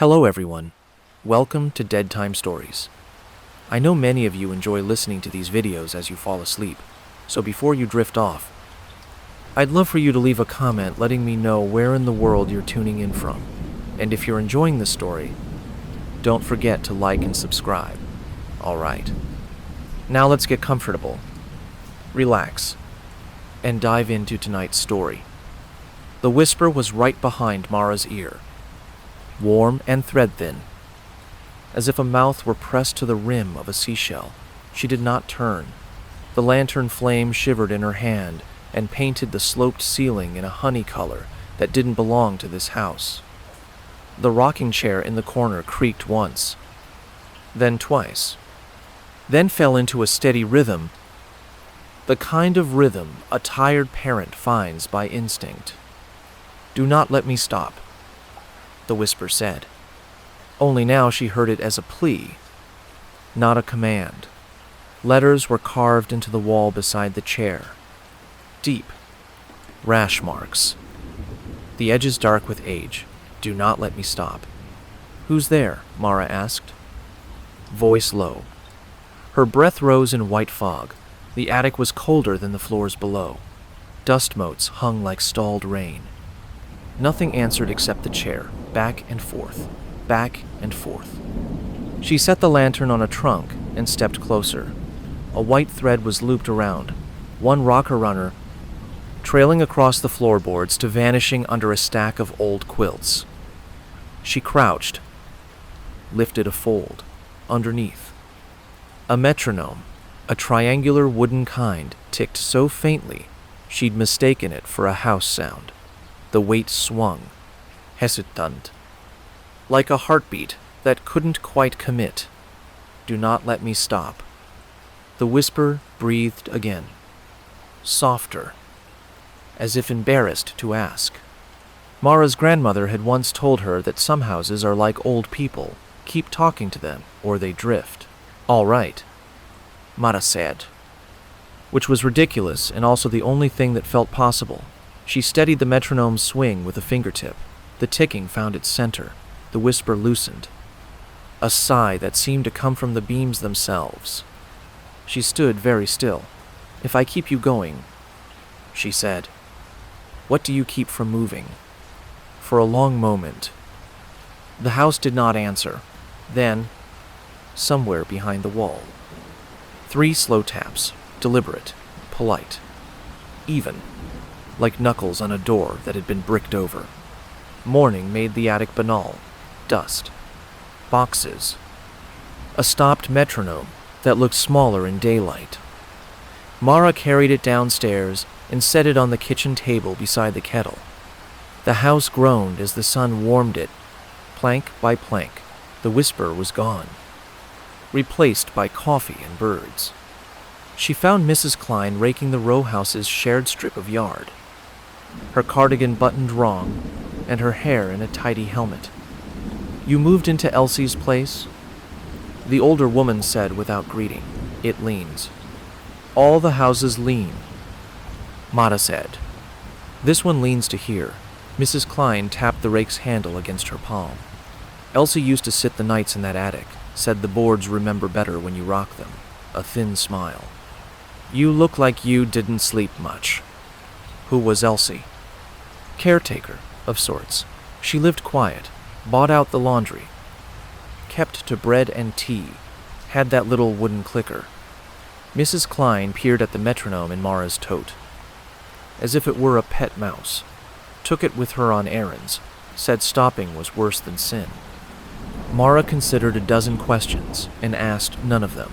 Hello everyone, welcome to Dead Time Stories. I know many of you enjoy listening to these videos as you fall asleep, so before you drift off, I'd love for you to leave a comment letting me know where in the world you're tuning in from. And if you're enjoying the story, don't forget to like and subscribe. Alright, now let's get comfortable, relax, and dive into tonight's story. The whisper was right behind Mara's ear, warm and thread-thin, as if a mouth were pressed to the rim of a seashell. She did not turn. The lantern flame shivered in her hand and painted the sloped ceiling in a honey color that didn't belong to this house. The rocking chair in the corner creaked once, then twice, then fell into a steady rhythm, the kind of rhythm a tired parent finds by instinct. "Do not let me stop," the whisper said. Only now she heard it as a plea, not a command. Letters were carved into the wall beside the chair. Deep, rash marks. The edges dark with age. "Do not let me stop." "Who's there?" Mara asked. Voice low. Her breath rose in white fog. The attic was colder than the floors below. Dust motes hung like stalled rain. Nothing answered except the chair, back and forth, back and forth. She set the lantern on a trunk and stepped closer. A white thread was looped around, one rocker runner trailing across the floorboards to vanishing under a stack of old quilts. She crouched, lifted a fold. Underneath, a metronome, a triangular wooden kind, ticked so faintly she'd mistaken it for a house sound. The weight swung, hesitant, like a heartbeat that couldn't quite commit. "Do not let me stop." The whisper breathed again, softer, as if embarrassed to ask. Mara's grandmother had once told her that some houses are like old people. Keep talking to them, or they drift. "All right," Mara said, which was ridiculous and also the only thing that felt possible. She steadied the metronome's swing with a fingertip. The ticking found its center. The whisper loosened. A sigh that seemed to come from the beams themselves. She stood very still. "If I keep you going," she said, "what do you keep from moving?" For a long moment, the house did not answer. Then, somewhere behind the wall, 3 slow taps, deliberate, polite, even, like knuckles on a door that had been bricked over. Morning made the attic banal. Dust, boxes, a stopped metronome that looked smaller in daylight. Mara carried it downstairs and set it on the kitchen table beside the kettle. The house groaned as the sun warmed it, plank by plank. The whisper was gone, replaced by coffee and birds. She found Mrs. Klein raking the row house's shared strip of yard, her cardigan buttoned wrong and her hair in a tidy helmet. "You moved into Elsie's place?" the older woman said without greeting. "It leans." "All the houses lean," Mara said. "This one leans to here." Mrs. Klein tapped the rake's handle against her palm. "Elsie used to sit the nights in that attic, said the boards remember better when you rock them." A thin smile. "You look like you didn't sleep much." "Who was Elsie?" "Caretaker, of sorts. She lived quiet, bought out the laundry, kept to bread and tea, had that little wooden clicker." Mrs. Klein peered at the metronome in Mara's tote, as if it were a pet mouse. Took it with her on errands, said stopping was worse than sin. Mara considered a dozen questions and asked none of them.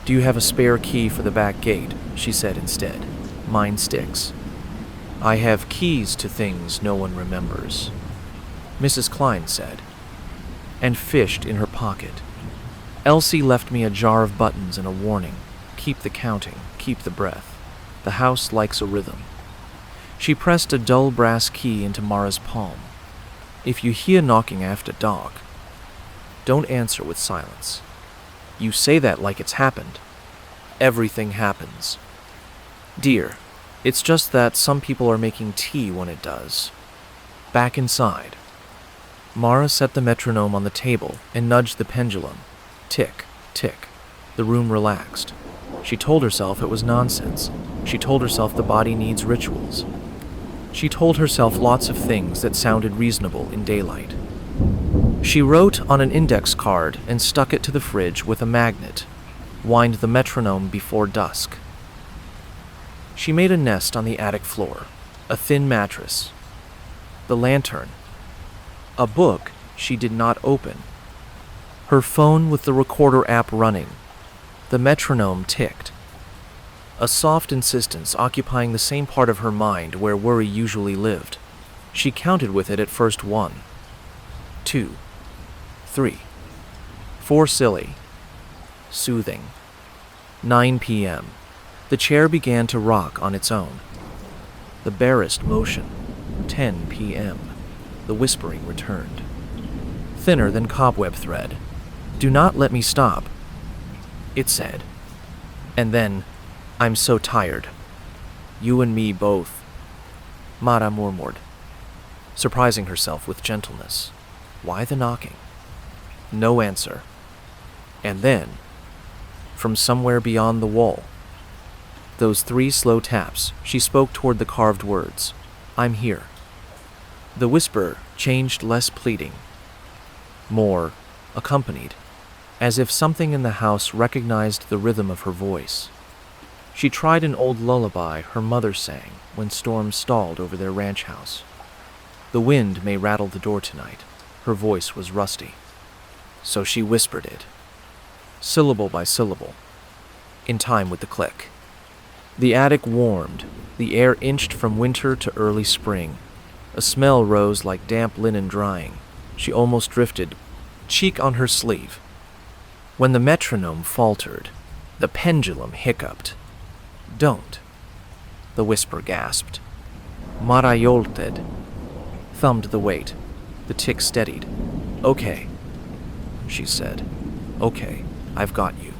"Do you have a spare key for the back gate?" she said instead. "Mine sticks." "I have keys to things no one remembers," Mrs. Klein said, and fished in her pocket. "Elsie left me a jar of buttons and a warning. Keep the counting, keep the breath. The house likes a rhythm." She pressed a dull brass key into Mara's palm. "If you hear knocking after dark, don't answer with silence." "You say that like it's happened." "Everything happens, dear. It's just that some people are making tea when it does." Back inside, Mara set the metronome on the table and nudged the pendulum. Tick, tick. The room relaxed. She told herself it was nonsense. She told herself the body needs rituals. She told herself lots of things that sounded reasonable in daylight. She wrote on an index card and stuck it to the fridge with a magnet. Wind the metronome before dusk. She made a nest on the attic floor, a thin mattress, the lantern, a book she did not open, her phone with the recorder app running. The metronome ticked, a soft insistence occupying the same part of her mind where worry usually lived. She counted with it at first 1, 2, 3, 4 silly, soothing. 9 p.m. The chair began to rock on its own. The barest motion. 10 p.m. The whispering returned. Thinner than cobweb thread. Do not let me stop, it said. And then, I'm so tired. You and me both. Mara murmured, surprising herself with gentleness. Why the knocking? No answer. And then, from somewhere beyond the wall, those 3 slow taps, she spoke toward the carved words. I'm here. The whisper changed, less pleading, more accompanied, as if something in the house recognized the rhythm of her voice. She tried an old lullaby her mother sang when storms stalled over their ranch house. The wind may rattle the door tonight. Her voice was rusty. So she whispered it, syllable by syllable, in time with the click. The attic warmed. The air inched from winter to early spring. A smell rose like damp linen drying. She almost drifted, cheek on her sleeve. When the metronome faltered, the pendulum hiccuped. Don't, the whisper gasped. Mara jolted, thumbed the weight. The tick steadied. Okay, she said. Okay, I've got you.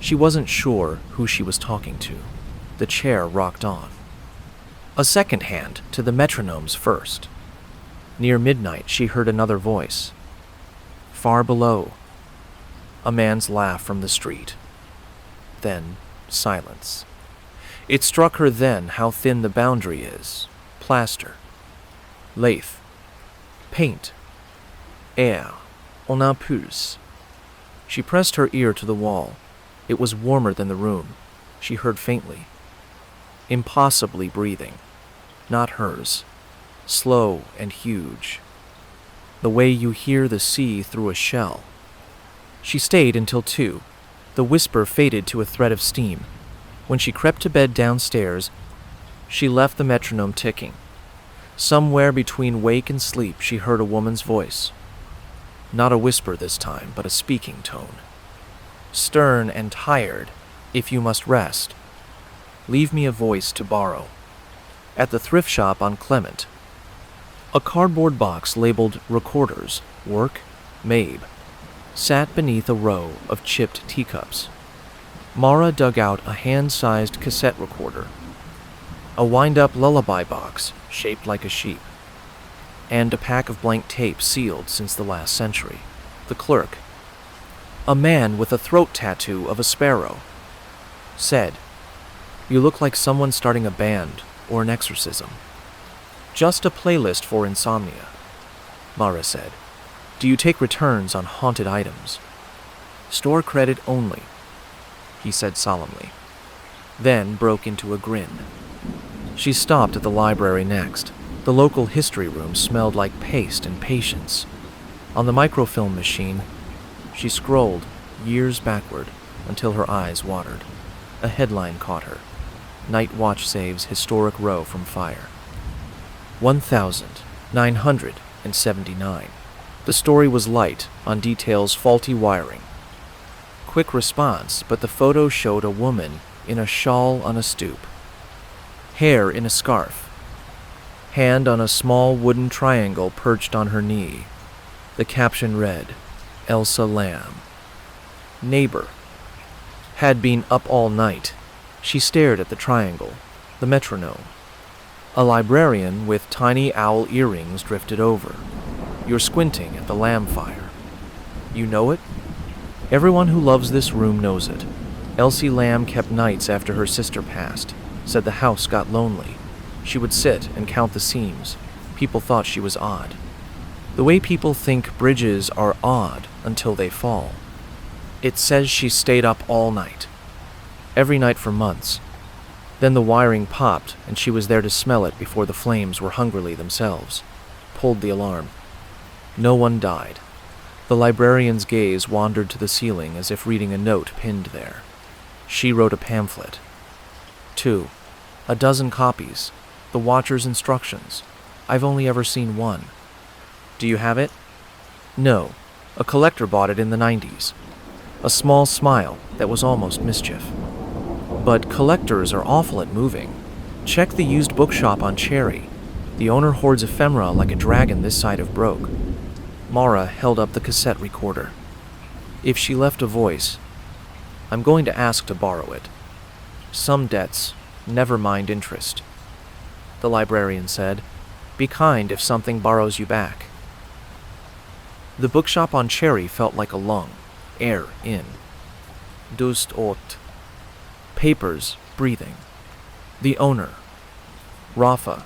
She wasn't sure who she was talking to. The chair rocked on. A second hand to the metronome's first. Near midnight, she heard another voice. Far below, a man's laugh from the street. Then, silence. It struck her then how thin the boundary is. Plaster, lath, paint, air, on un pulse. She pressed her ear to the wall. It was warmer than the room. She heard faintly. Impossibly breathing. Not hers. Slow and huge. The way you hear the sea through a shell. She stayed until 2. The whisper faded to a thread of steam. When she crept to bed downstairs, she left the metronome ticking. Somewhere between wake and sleep, she heard a woman's voice. Not a whisper this time, but a speaking tone. Stern and tired, if you must rest. Leave me a voice to borrow. At the thrift shop on Clement, a cardboard box labeled Recorders, Work, Mabe, sat beneath a row of chipped teacups. Mara dug out a hand-sized cassette recorder, a wind-up lullaby box shaped like a sheep, and a pack of blank tape sealed since the last century. The clerk, a man with a throat tattoo of a sparrow, said, You look like someone starting a band or an exorcism. Just a playlist for insomnia, Mara said. Do you take returns on haunted items? Store credit only, he said solemnly, then broke into a grin. She stopped at the library next. The local history room smelled like paste and patience. On the microfilm machine, she scrolled years backward until her eyes watered. A headline caught her. Night Watch saves historic row from fire. 1,979. The story was light on details faulty wiring. Quick response, but the photo showed a woman in a shawl on a stoop. Hair in a scarf. Hand on a small wooden triangle perched on her knee. The caption read, Elsa Lamb. Neighbor. Had been up all night. She stared at the triangle, the metronome. A librarian with tiny owl earrings drifted over. You're squinting at the lamp fire. You know it? Everyone who loves this room knows it. Elsie Lamb kept nights after her sister passed, said the house got lonely. She would sit and count the seams. People thought she was odd. The way people think bridges are odd until they fall. It says she stayed up all night. Every night for months. Then the wiring popped and she was there to smell it before the flames were hungrily themselves. Pulled the alarm. No one died. The librarian's gaze wandered to the ceiling as if reading a note pinned there. She wrote a pamphlet. 2. A dozen copies. The Watcher's instructions. I've only ever seen one. Do you have it? No. A collector bought it in the 90s. A small smile that was almost mischief. But collectors are awful at moving. Check the used bookshop on Cherry. The owner hoards ephemera like a dragon this side of broke. Mara held up the cassette recorder. If she left a voice, I'm going to ask to borrow it. Some debts, never mind interest. The librarian said, be kind if something borrows you back. The bookshop on Cherry felt like a lung, air in. Dust ut. Papers, breathing. The owner, Rafa,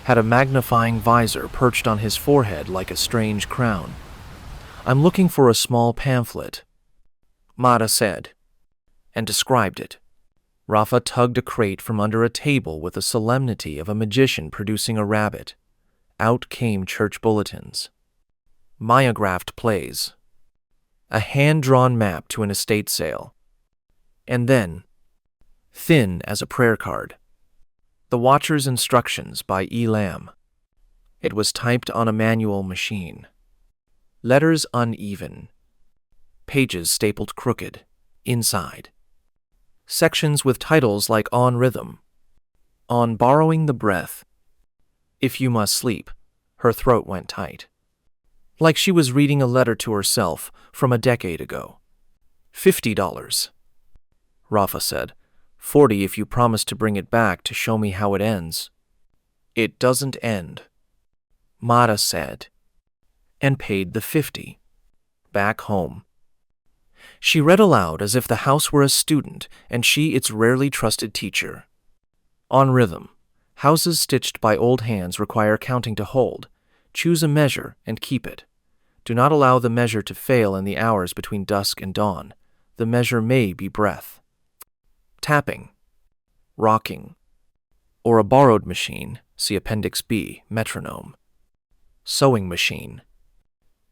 had a magnifying visor perched on his forehead like a strange crown. I'm looking for a small pamphlet, Mara said, and described it. Rafa tugged a crate from under a table with the solemnity of a magician producing a rabbit. Out came church bulletins. Myographed plays. A hand-drawn map to an estate sale. And then, thin as a prayer card, The Watcher's Instructions by E. Lamb. It was typed on a manual machine. Letters uneven. Pages stapled crooked, inside. Sections with titles like On Rhythm, On Borrowing the Breath, If You Must Sleep. Her throat went tight. Like she was reading a letter to herself from a decade ago. $50. Rafa said, 40 if you promise to bring it back to show me how it ends. It doesn't end, Mara said, and paid the 50. Back home. She read aloud as if the house were a student and she its rarely trusted teacher. On Rhythm. Houses stitched by old hands require counting to hold. Choose a measure and keep it. Do not allow the measure to fail in the hours between dusk and dawn. The measure may be breath. Tapping. Rocking. Or a borrowed machine, see Appendix B, metronome. Sewing machine.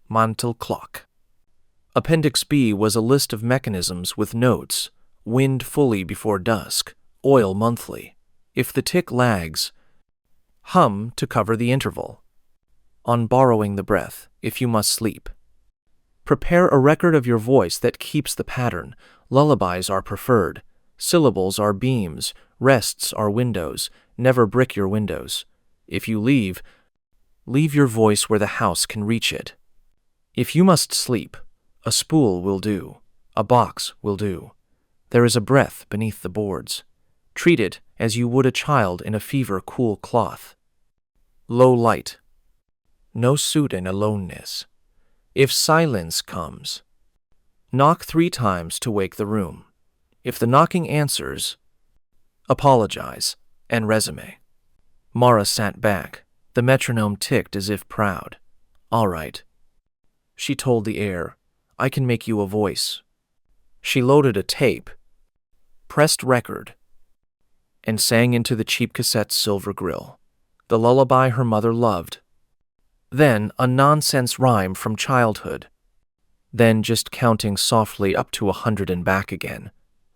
Mantel clock. Appendix B was a list of mechanisms with notes: wind fully before dusk, oil monthly. If the tick lags, hum to cover the interval. On borrowing the breath, if you must sleep. Prepare a record of your voice that keeps the pattern. Lullabies are preferred. Syllables are beams. Rests are windows. Never brick your windows. If you leave your voice where the house can reach it. If you must sleep, a spool will do. A box will do. There is a breath beneath the boards. Treat it as you would a child in a fever-cool cloth. Low light. No suit in aloneness. If silence comes, knock 3 times to wake the room. If the knocking answers, apologize and resume. Mara sat back. The metronome ticked as if proud. All right. She told the air, I can make you a voice. She loaded a tape, pressed record, and sang into the cheap cassette's silver grill. The lullaby her mother loved. Then a nonsense rhyme from childhood. Then just counting softly up to 100 and back again.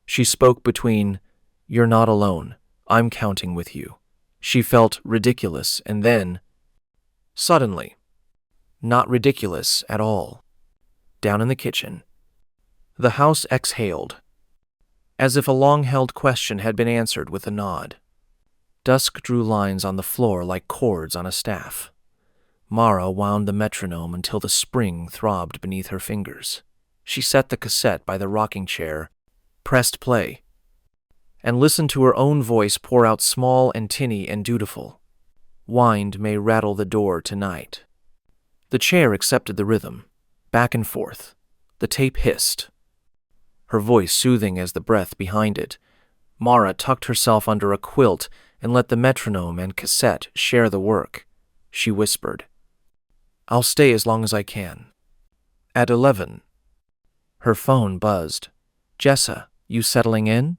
She spoke between, You're not alone, I'm counting with you. She felt ridiculous and then, suddenly, not ridiculous at all. Down in the kitchen, the house exhaled, as if a long-held question had been answered with a nod. Dusk drew lines on the floor like chords on a staff. Mara wound the metronome until the spring throbbed beneath her fingers. She set the cassette by the rocking chair, pressed play, and listened to her own voice pour out small and tinny and dutiful. Wind may rattle the door tonight. The chair accepted the rhythm. Back and forth. The tape hissed, her voice soothing as the breath behind it. Mara tucked herself under a quilt and let the metronome and cassette share the work. She whispered, "I'll stay as long as I can." At 11, her phone buzzed. "Jessa, you settling in?"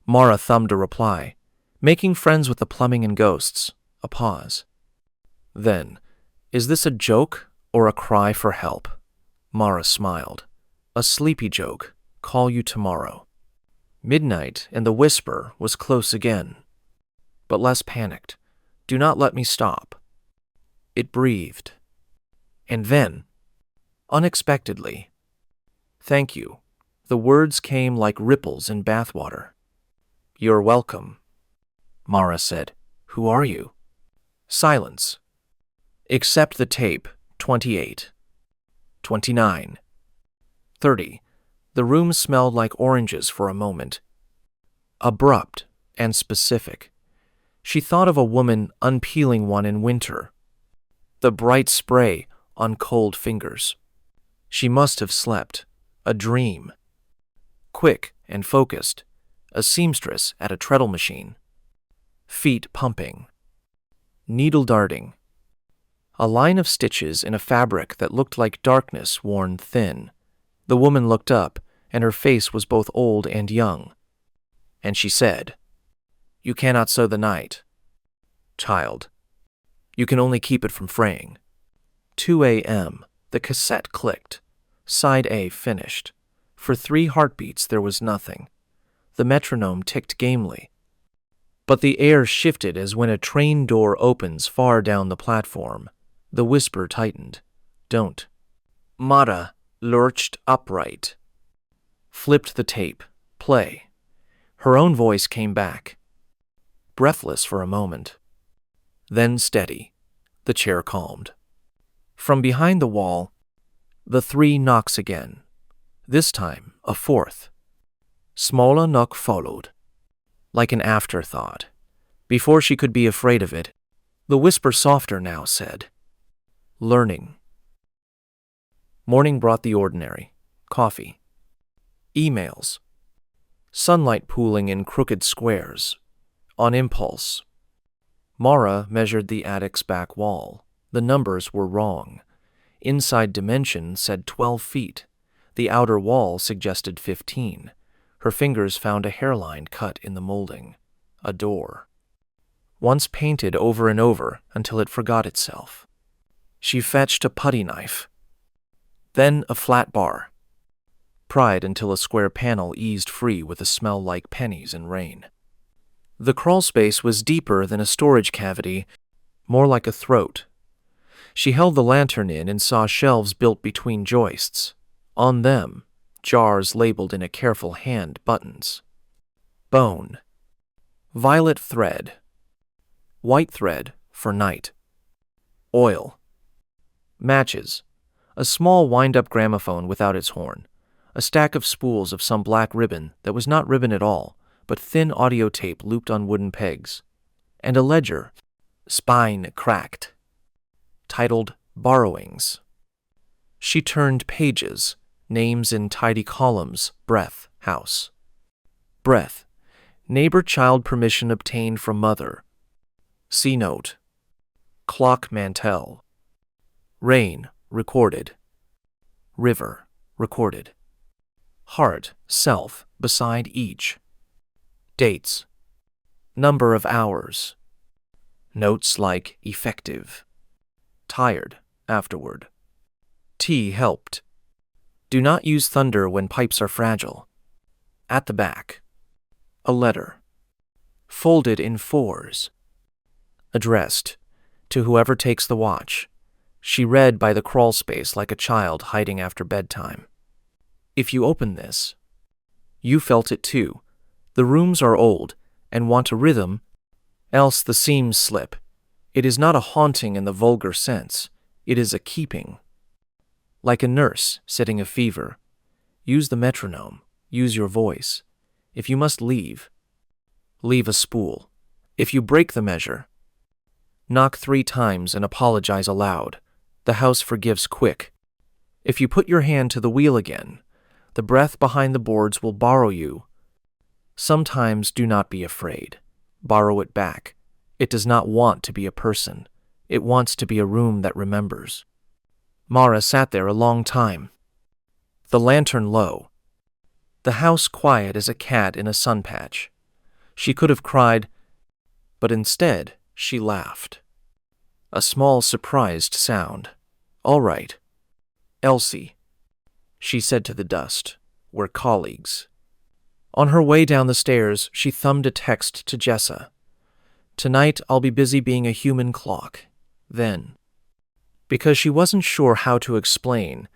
Mara thumbed a reply. "Making friends with the plumbing and ghosts." A pause. Then, "Is this a joke or a cry for help?" Mara smiled. "A sleepy joke. Call you tomorrow." Midnight, and the whisper was close again, but less panicked. "Do not let me stop." It breathed. And then, unexpectedly, "Thank you." The words came like ripples in bathwater. "You're welcome," Mara said. "Who are you?" Silence. "Accept the tape." 28. 29. 30. The room smelled like oranges for a moment. Abrupt and specific. She thought of a woman unpeeling one in winter. The bright spray on cold fingers. She must have slept. A dream. Quick and focused. A seamstress at a treadle machine. Feet pumping. Needle darting. A line of stitches in a fabric that looked like darkness worn thin. The woman looked up, and her face was both old and young. And she said, "You cannot sew the night, child. You can only keep it from fraying." 2 a.m. The cassette clicked. Side A finished. For 3 heartbeats there was nothing. The metronome ticked gamely. But the air shifted as when a train door opens far down the platform. The whisper tightened. "Don't." Mara lurched upright. Flipped the tape. Play. Her own voice came back. Breathless for a moment. Then steady. The chair calmed. From behind the wall, the 3 knocks again. This time, a 4th. Smaller knock followed. Like an afterthought. Before she could be afraid of it, the whisper softer now said, "Learning." Morning brought the ordinary. Coffee. Emails. Sunlight pooling in crooked squares. On impulse, Mara measured the attic's back wall. The numbers were wrong. Inside dimension said 12 feet. The outer wall suggested 15. Her fingers found a hairline cut in the molding. A door. Once painted over and over until it forgot itself. She fetched a putty knife. Then a flat bar. Pried until a square panel eased free with a smell like pennies and rain. The crawlspace was deeper than a storage cavity, more like a throat. She held the lantern in and saw shelves built between joists. On them, jars labeled in a careful hand, buttons. Bone. Violet thread. White thread for night. Oil. Matches. A small wind-up gramophone without its horn. A stack of spools of some black ribbon that was not ribbon at all, but thin audio tape looped on wooden pegs. And a ledger, spine cracked, titled Borrowings. She turned pages, names in tidy columns, breath, house. Breath, neighbor child permission obtained from mother. C note. Clock Mantell. Rain, recorded. River, recorded. Heart, self, beside each. Dates. Number of hours. Notes like effective. Tired, afterward. Tea helped. Do not use thunder when pipes are fragile. At the back. A letter. Folded in 4s. Addressed. To whoever takes the watch. She read by the crawlspace like a child hiding after bedtime. If you open this, you felt it too. The rooms are old and want a rhythm, else the seams slip. It is not a haunting in the vulgar sense. It is a keeping. Like a nurse setting a fever. Use the metronome. Use your voice. If you must leave, leave a spool. If you break the measure, knock 3 times and apologize aloud. The house forgives quick. If you put your hand to the wheel again, the breath behind the boards will borrow you. Sometimes do not be afraid. Borrow it back. It does not want to be a person. It wants to be a room that remembers. Mara sat there a long time. The lantern low. The house quiet as a cat in a sun patch. She could have cried, but instead she laughed. A small, surprised sound. "All right. Elsie," she said to the dust. "We're colleagues." On her way down the stairs, she thumbed a text to Jessa. "Tonight I'll be busy being a human clock." Then, because she wasn't sure how to explain,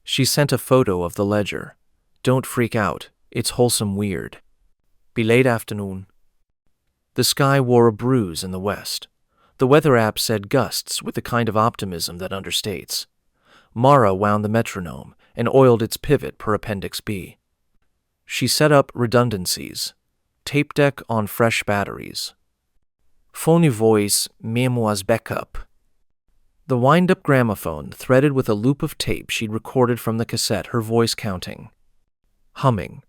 she sent a photo of the ledger. "Don't freak out. It's wholesome weird. Be late afternoon." The sky wore a bruise in the west. The weather app said gusts with the kind of optimism that understates. Mara wound the metronome and oiled its pivot per Appendix B. She set up redundancies. Tape deck on fresh batteries. Phony voice, memoirs backup. The wind-up gramophone threaded with a loop of tape she'd recorded from the cassette, her voice counting. Humming.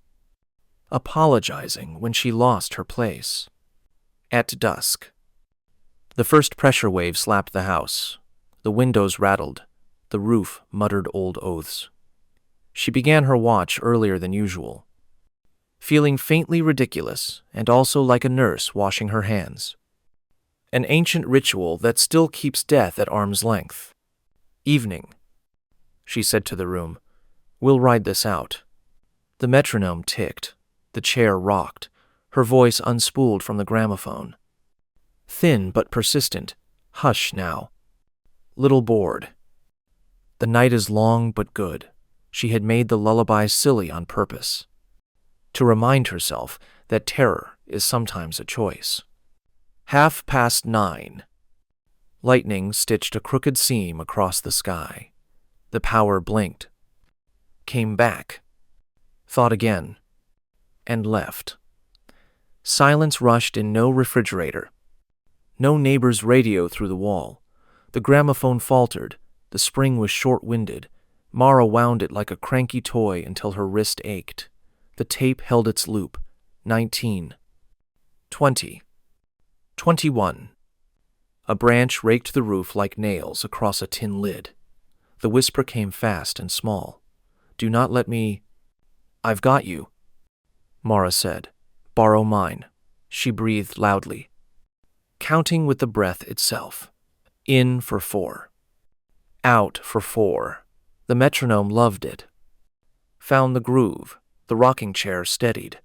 Apologizing when she lost her place. At dusk. The first pressure wave slapped the house. The windows rattled. The roof muttered old oaths. She began her watch earlier than usual, feeling faintly ridiculous and also like a nurse washing her hands. An ancient ritual that still keeps death at arm's length. "Evening," she said to the room. "We'll ride this out." The metronome ticked. The chair rocked. Her voice unspooled from the gramophone. Thin but persistent. "Hush now. Little bored. The night is long but good." She had made the lullaby silly on purpose, to remind herself that terror is sometimes a choice. 9:30. Lightning stitched a crooked seam across the sky. The power blinked. Came back. Thought again. And left. Silence rushed in. No refrigerator. No neighbor's radio through the wall. The gramophone faltered. The spring was short-winded. Mara wound it like a cranky toy until her wrist ached. The tape held its loop. 19. 20. 21. A branch raked the roof like nails across a tin lid. The whisper came fast and small. "Do not let me—" "I've got you," Mara said. "Borrow mine." She breathed loudly, counting with the breath itself. In for 4. Out for 4. The metronome loved it. Found the groove. The rocking chair steadied.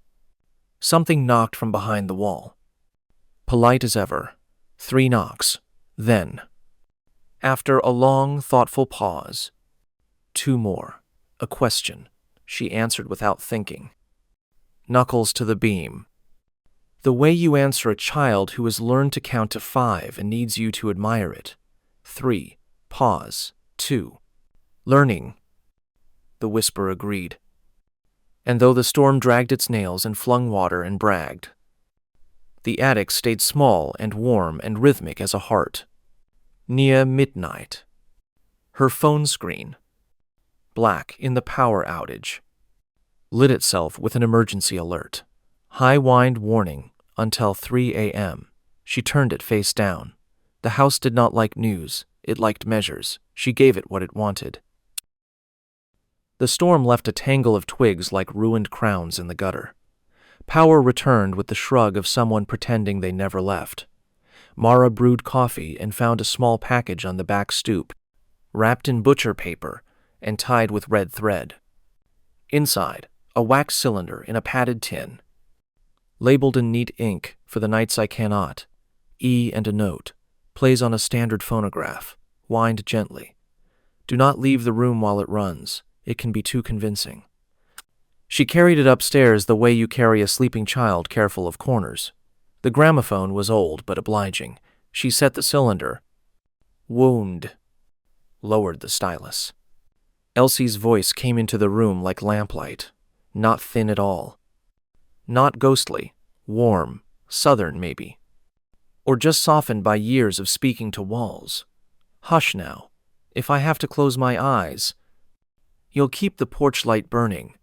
Something knocked from behind the wall. Polite as ever. 3 knocks. Then, after a long, thoughtful pause, 2 more. A question. She answered without thinking. Knuckles to the beam. The way you answer a child who has learned to count to 5 and needs you to admire it. 3. Pause. 2. Learning. The whisper agreed. And though the storm dragged its nails and flung water and bragged, the attic stayed small and warm and rhythmic as a heart. Near midnight. Her phone screen, black in the power outage, lit itself with an emergency alert. High wind warning until 3 a.m. She turned it face down. The house did not like news. It liked measures. She gave it what it wanted. The storm left a tangle of twigs like ruined crowns in the gutter. Power returned with the shrug of someone pretending they never left. Mara brewed coffee and found a small package on the back stoop, wrapped in butcher paper and tied with red thread. Inside, a wax cylinder in a padded tin, labeled in neat ink for the nights I cannot, E and a note, plays on a standard phonograph, wind gently. Do not leave the room while it runs. It can be too convincing. She carried it upstairs the way you carry a sleeping child, careful of corners. The gramophone was old but obliging. She set the cylinder. Wound. Lowered the stylus. Elsie's voice came into the room like lamplight. Not thin at all. Not ghostly. Warm. Southern, maybe. Or just softened by years of speaking to walls. Hush now. If I have to close my eyes, you'll keep the porch light burning,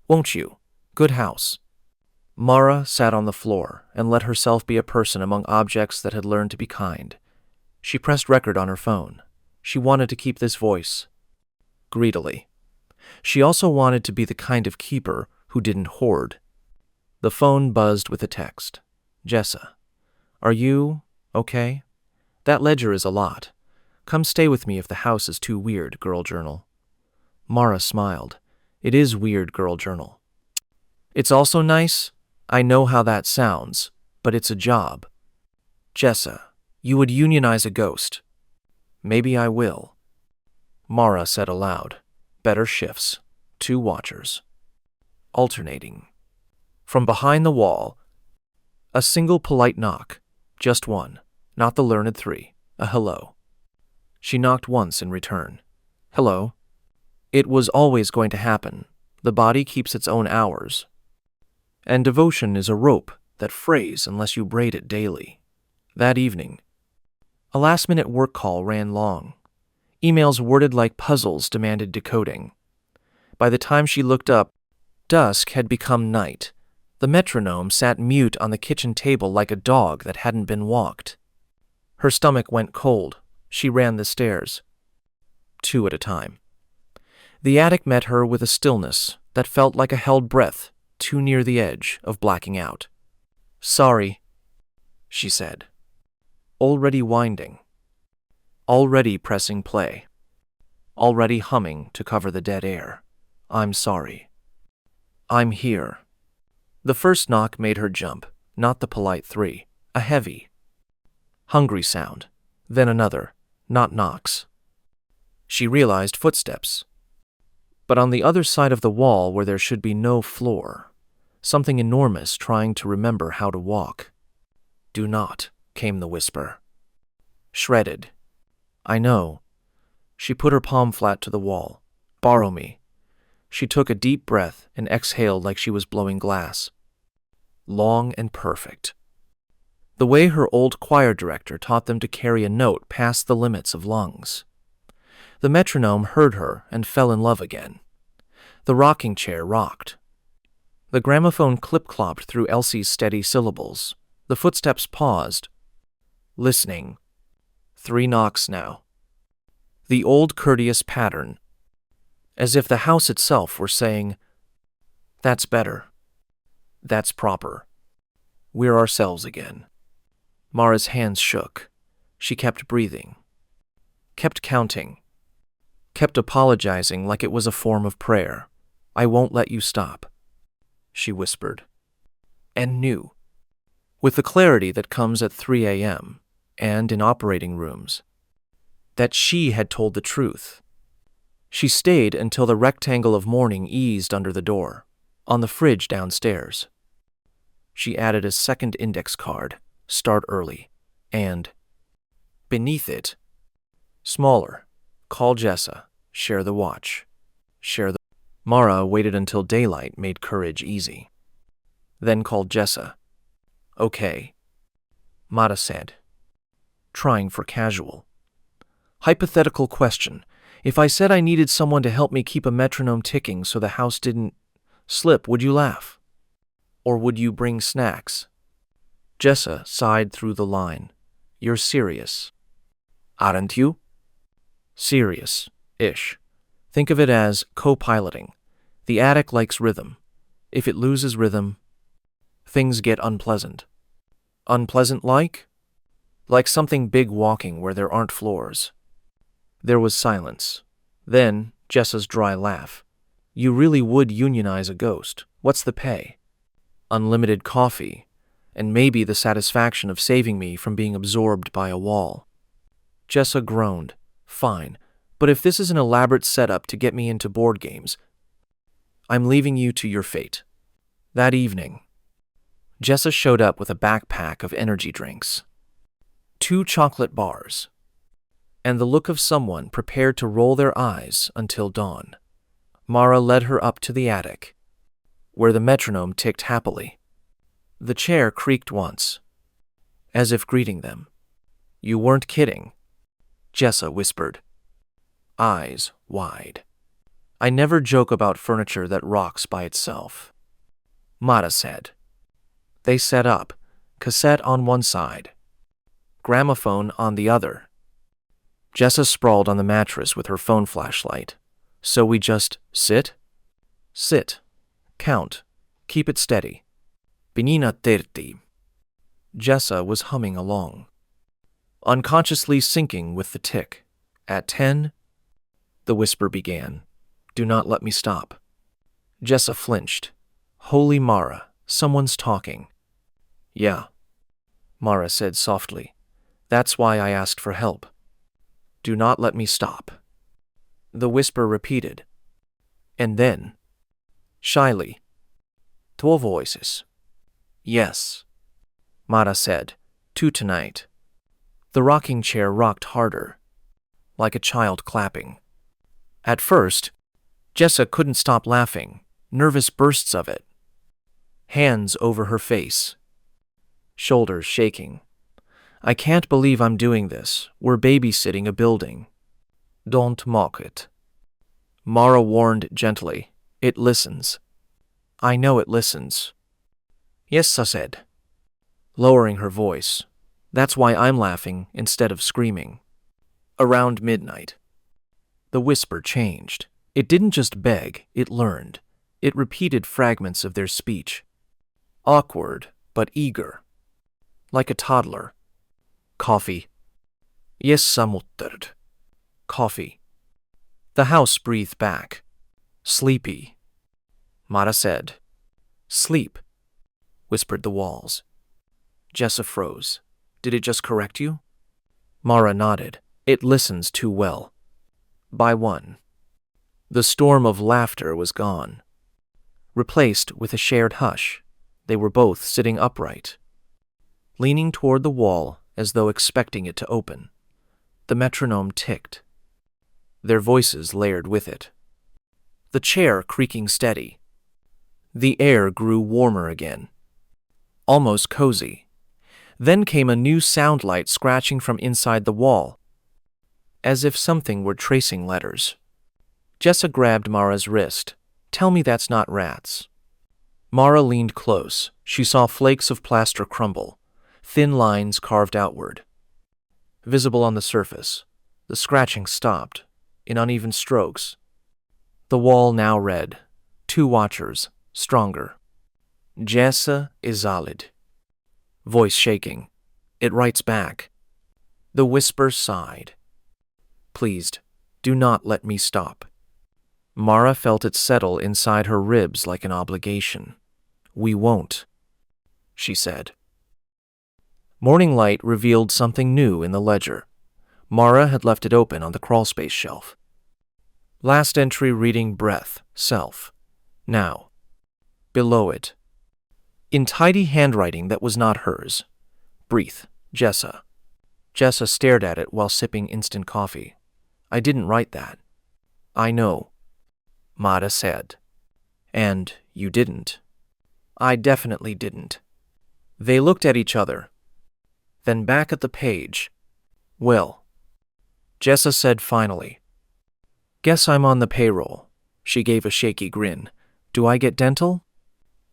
won't you? Good house. Mara sat on the floor and let herself be a person among objects that had learned to be kind. She pressed record on her phone. She wanted to keep this voice. Greedily. She also wanted to be the kind of keeper who didn't hoard. The phone buzzed with a text. Jessa, are you okay? That ledger is a lot. Come stay with me if the house is too weird, girl journal. Mara smiled. It is weird, girl journal. It's also nice. I know how that sounds, but it's a job. Jessa, you would unionize a ghost. Maybe I will. Mara said aloud. Better shifts. 2 watchers. Alternating. From behind the wall, a single polite knock. Just one. Not the learned 3. A hello. She knocked once in return. Hello. It was always going to happen. The body keeps its own hours. And devotion is a rope that frays unless you braid it daily. That evening, a last-minute work call ran long. Emails worded like puzzles demanded decoding. By the time she looked up, dusk had become night. The metronome sat mute on the kitchen table like a dog that hadn't been walked. Her stomach went cold. She ran the stairs, 2 at a time. The attic met her with a stillness that felt like a held breath, too near the edge of blacking out. Sorry, she said. Already winding. Already pressing play. Already humming to cover the dead air. I'm sorry. I'm here. The first knock made her jump, not the polite 3, a heavy, hungry sound. Then another, not knocks. She realized footsteps. But on the other side of the wall where there should be no floor, something enormous trying to remember how to walk. Do not, came the whisper. Shredded. I know. She put her palm flat to the wall. Borrow me. She took a deep breath and exhaled like she was blowing glass. Long and perfect. The way her old choir director taught them to carry a note past the limits of lungs. The metronome heard her and fell in love again. The rocking chair rocked. The gramophone clip-clopped through Elsie's steady syllables. The footsteps paused. Listening. 3 knocks now. The old courteous pattern. As if the house itself were saying, that's better. That's proper. We're ourselves again. Mara's hands shook. She kept breathing. Kept counting. Kept apologizing like it was a form of prayer. I won't let you stop, she whispered. And knew, with the clarity that comes at 3 a.m. and in operating rooms, that she had told the truth. She stayed until the rectangle of morning eased under the door, on the fridge downstairs. She added a second index card, start early, and, beneath it, smaller, call Jessa, share the watch, share the... Mara waited until daylight made courage easy. Then called Jessa. Okay, Mara said, trying for casual. Hypothetical question. If I said I needed someone to help me keep a metronome ticking so the house didn't slip, would you laugh? Or would you bring snacks? Jessa sighed through the line. You're serious. Aren't you? Serious-ish. Think of it as co-piloting. The attic likes rhythm. If it loses rhythm, things get unpleasant. Unpleasant like? Like something big walking where there aren't floors. There was silence. Then, Jessa's dry laugh. You really would unionize a ghost. What's the pay? Unlimited coffee, and maybe the satisfaction of saving me from being absorbed by a wall. Jessa groaned. Fine, but if this is an elaborate setup to get me into board games, I'm leaving you to your fate. That evening, Jessa showed up with a backpack of energy drinks, 2 chocolate bars, and the look of someone prepared to roll their eyes until dawn. Mara led her up to the attic, where the metronome ticked happily. The chair creaked once, as if greeting them. You weren't kidding, Jessa whispered. eyes wide. I never joke about furniture that rocks by itself, Mara said. They set up, cassette on one side, gramophone on the other. Jessa sprawled on the mattress with her phone flashlight. So we just sit? Sit. Count. Keep it steady. Pinina terti. Jessa was humming along, unconsciously syncing with the tick. At 10, the whisper began. Do not let me stop. Jessa flinched. Holy Mara, someone's talking. Yeah, Mara said softly. That's why I asked for help. Do not let me stop. The whisper repeated. And then, shyly, 2 voices. Yes, Mara said. 2 tonight. The rocking chair rocked harder, like a child clapping. At first, Jessa couldn't stop laughing, nervous bursts of it. Hands over her face, shoulders shaking. I can't believe I'm doing this. We're babysitting a building. Don't mock it. Mara warned gently. It listens. I know it listens. Yes, I said, lowering her voice. That's why I'm laughing instead of screaming. Around midnight, the whisper changed. It didn't just beg, it learned. It repeated fragments of their speech. Awkward, but eager. Like a toddler. Coffee. Yes, samutard. Coffee. The house breathed back. Sleepy. Mara said. Sleep, whispered the walls. Jessa froze. Did it just correct you? Mara nodded. It listens too well. By 1. The storm of laughter was gone, replaced with a shared hush. They were both sitting upright, leaning toward the wall as though expecting it to open. The metronome ticked, their voices layered with it. The chair creaking steady. The air grew warmer again, almost cozy. Then came a new sound light scratching from inside the wall, as if something were tracing letters. Jessa grabbed Mara's wrist. Tell me that's not rats. Mara leaned close. She saw flakes of plaster crumble, thin lines carved outward, visible on the surface. The scratching stopped, in uneven strokes. The wall now read, 2 watchers, stronger. Jessa Izalid. Voice shaking. It writes back. The whisper sighed. Pleased, do not let me stop. Mara felt it settle inside her ribs like an obligation. We won't, she said. Morning light revealed something new in the ledger. Mara had left it open on the crawlspace shelf. Last entry reading breath, self. Now. Below it, in tidy handwriting that was not hers. Breathe, Jessa. Jessa stared at it while sipping instant coffee. I didn't write that. I know, Mara said. And you didn't. I definitely didn't. They looked at each other, then back at the page. Well, Jessa said finally. Guess I'm on the payroll. She gave a shaky grin. Do I get dental?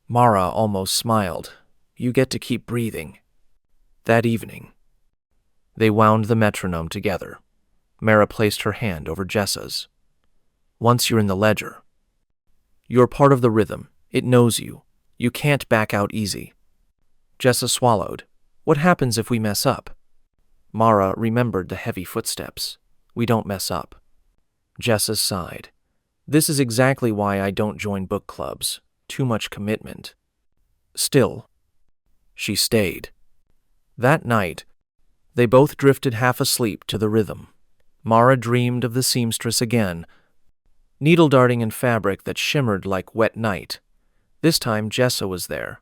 Mara almost smiled. You get to keep breathing. That evening, they wound the metronome together. Mara placed her hand over Jessa's. Once you're in the ledger, you're part of the rhythm. It knows you. You can't back out easy. Jessa swallowed. What happens if we mess up? Mara remembered the heavy footsteps. We don't mess up. Jessa sighed. This is exactly why I don't join book clubs. Too much commitment. Still, she stayed. That night, they both drifted half asleep to the rhythm. Mara dreamed of the seamstress again, needle darting in fabric that shimmered like wet night. This time Jessa was there,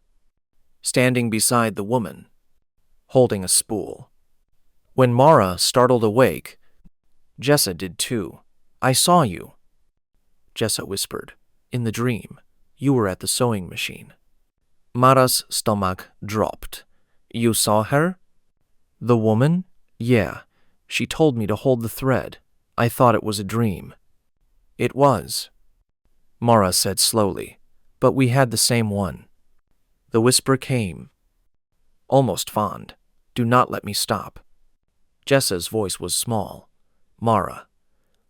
standing beside the woman, holding a spool. When Mara startled awake, Jessa did too. I saw you, Jessa whispered. In the dream, you were at the sewing machine. Mara's stomach dropped. You saw her? The woman? Yeah. She told me to hold the thread. I thought it was a dream. It was, Mara said slowly, but we had the same one. The whisper came, almost fond. Do not let me stop. Jessa's voice was small. Mara,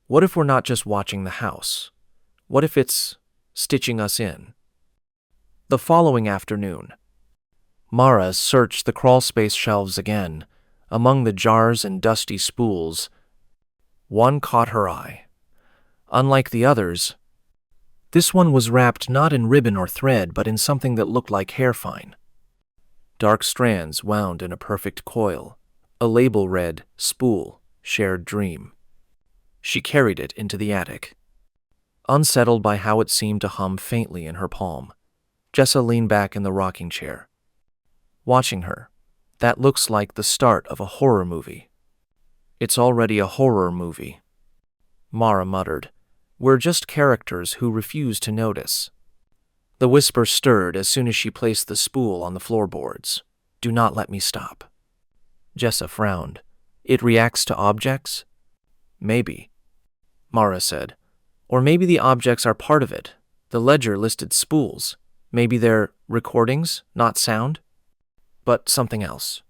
what if we're not just watching the house? What if it's stitching us in? The following afternoon, Mara searched the crawlspace shelves again. Among the jars and dusty spools, one caught her eye. Unlike the others, this one was wrapped not in ribbon or thread, but in something that looked like hair fine. Dark strands wound in a perfect coil. A label read, "Spool, Shared Dream." She carried it into the attic. Unsettled by how it seemed to hum faintly in her palm, Jessa leaned back in the rocking chair. Watching her, that looks like the start of a horror movie. It's already a horror movie, Mara muttered. We're just characters who refuse to notice. The whisper stirred as soon as she placed the spool on the floorboards. Do not let me stop. Jessa frowned. It reacts to objects? Maybe, Mara said. Or maybe the objects are part of it. The ledger listed spools. Maybe they're recordings, not sound? But something else.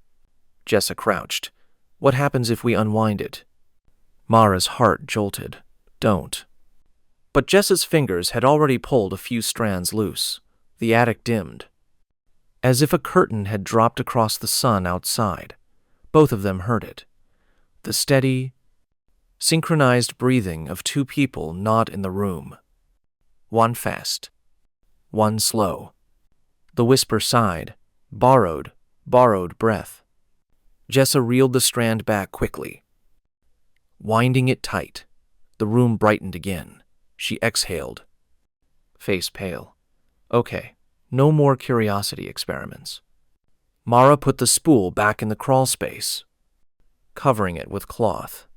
Jessa crouched. What happens if we unwind it? Mara's heart jolted. Don't. But Jessa's fingers had already pulled a few strands loose. The attic dimmed, as if a curtain had dropped across the sun outside. Both of them heard it. The steady, synchronized breathing of two people not in the room. One fast, one slow. The whisper sighed, borrowed breath. Jessa reeled the strand back quickly, winding it tight. The room brightened again. She exhaled, face pale. Okay, no more curiosity experiments. Mara put the spool back in the crawl space, covering it with cloth.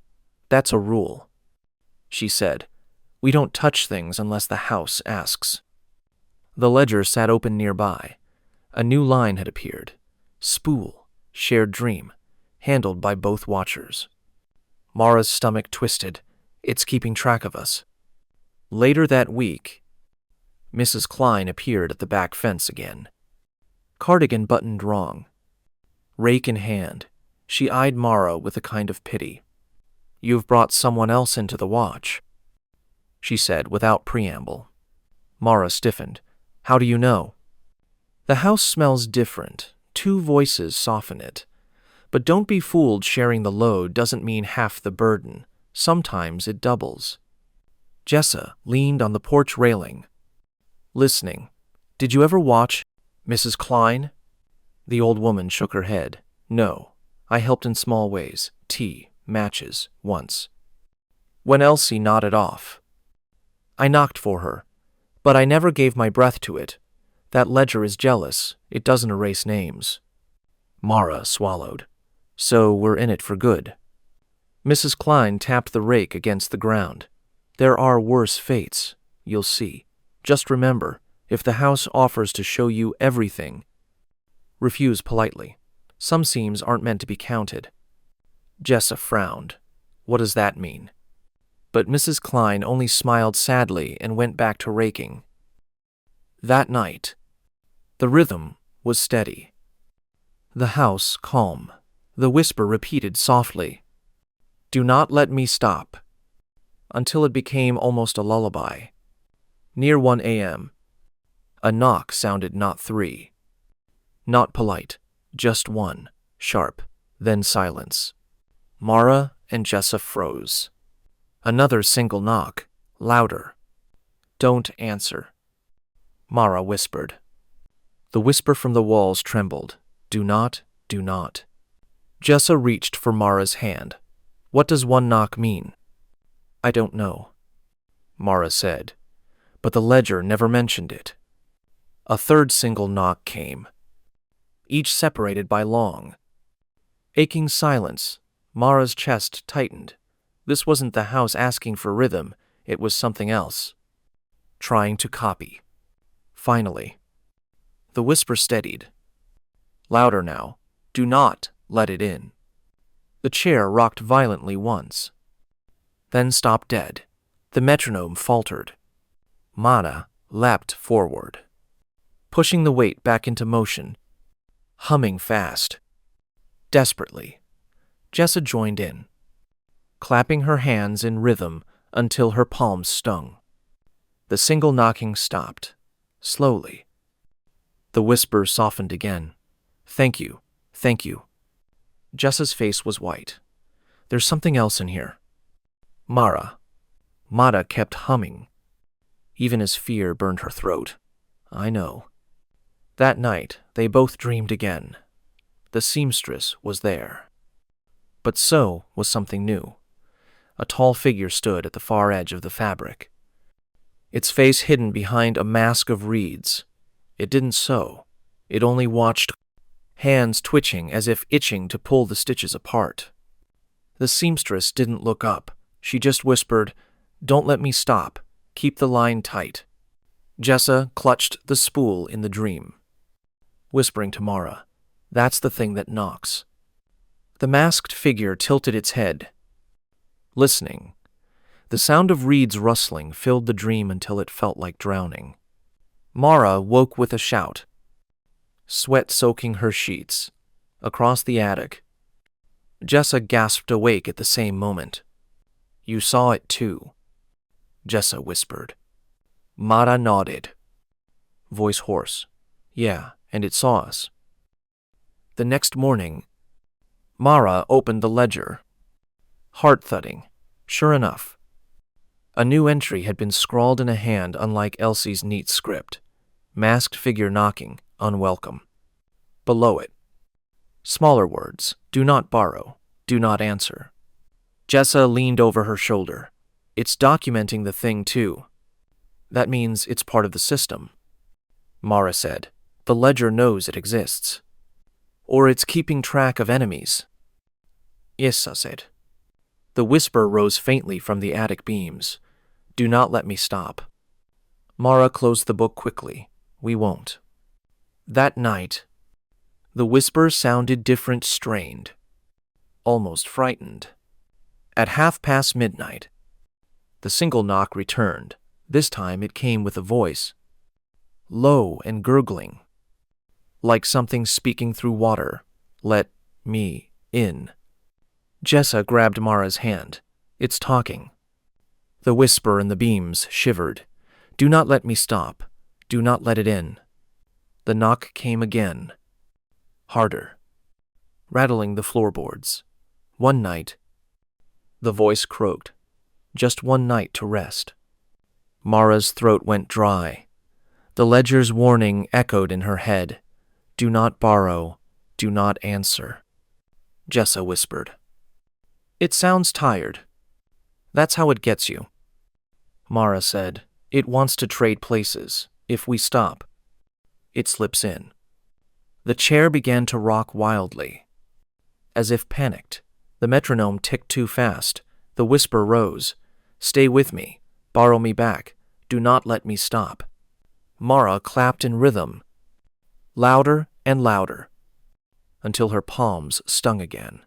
That's a rule, she said. We don't touch things unless the house asks. The ledger sat open nearby. A new line had appeared. Spool, shared dream, handled by both watchers. Mara's stomach twisted. It's keeping track of us. Later that week, Mrs. Klein appeared at the back fence again. Cardigan buttoned wrong. Rake in hand, she eyed Mara with a kind of pity. You've brought someone else into the watch, she said without preamble. Mara stiffened. How do you know? The house smells different. Two voices soften it. But don't be fooled, sharing the load doesn't mean half the burden. Sometimes it doubles. Jessa leaned on the porch railing, listening. Did you ever watch Mrs. Klein? The old woman shook her head. No, I helped in small ways. Tea, matches, once. When Elsie nodded off, I knocked for her, but I never gave my breath to it. That ledger is jealous. It doesn't erase names. Mara swallowed. So we're in it for good. Mrs. Klein tapped the rake against the ground. There are worse fates, you'll see. Just remember, if the house offers to show you everything, refuse politely. Some seams aren't meant to be counted. Jessa frowned. What does that mean? But Mrs. Klein only smiled sadly and went back to raking. That night, the rhythm was steady. The house calm. The whisper repeated softly, Do not let me stop, until it became almost a lullaby. Near 1 a.m., a knock sounded, not three. Not polite, just one, sharp, then silence. Mara and Jessa froze. Another single knock, louder. Don't answer, Mara whispered. The whisper from the walls trembled. Do not, do not. Jessa reached for Mara's hand. What does one knock mean? I don't know, Mara said, but the ledger never mentioned it. A third single knock came, each separated by long, aching silence. Mara's chest tightened. This wasn't the house asking for rhythm, it was something else, trying to copy. Finally, the whisper steadied. Louder now. Do not let it in. The chair rocked violently once. then stopped dead. The metronome faltered. Mara leapt forward, pushing the weight back into motion, humming fast. Desperately, Jessa joined in, clapping her hands in rhythm until her palms stung. The single knocking stopped, slowly. The whisper softened again. "Thank you, thank you." Jessa's face was white. "There's something else in here." Mara kept humming, even as fear burned her throat. "I know." That night, they both dreamed again. The seamstress was there. But so was something new. A tall figure stood at the far edge of the fabric, its face hidden behind a mask of reeds. It didn't sew. It only watched, hands twitching as if itching to pull the stitches apart. The seamstress didn't look up. She just whispered, "Don't let me stop. Keep the line tight." Jessa clutched the spool in the dream, whispering to Mara, "That's the thing that knocks." The masked figure tilted its head, listening. The sound of reeds rustling filled the dream until it felt like drowning. Mara woke with a shout, sweat soaking her sheets. Across the attic, Jessa gasped awake at the same moment. "You saw it too," Jessa whispered. Mara nodded, voice hoarse. "Yeah, and it saw us." The next morning, Mara opened the ledger. Heart thudding. Sure enough, a new entry had been scrawled in a hand unlike Elsie's neat script. Masked figure knocking, unwelcome. Below it, smaller words, "Do not borrow, do not answer." Jessa leaned over her shoulder. "It's documenting the thing too." "That means it's part of the system," Mara said. "The ledger knows it exists. Or it's keeping track of enemies." "Yes," I said. The whisper rose faintly from the attic beams. "Do not let me stop." Mara closed the book quickly. "We won't." That night, the whisper sounded different, strained, almost frightened. At midnight, the single knock returned. This time it came with a voice, low and gurgling, like something speaking through water. "Let me in." Jessa grabbed Mara's hand. "It's talking." The whisper in the beams shivered. "Do not let me stop. Do not let it in." The knock came again, harder, rattling the floorboards. "One night," the voice croaked. "Just one night to rest." Mara's throat went dry. The ledger's warning echoed in her head. "Do not borrow. Do not answer." Jessa whispered, "It sounds tired." "That's how it gets you," Mara said. "It wants to trade places. If we stop, it slips in." The chair began to rock wildly, as if panicked. The metronome ticked too fast. The whisper rose. "Stay with me. Borrow me back. Do not let me stop." Mara clapped in rhythm, louder and louder, until her palms stung again.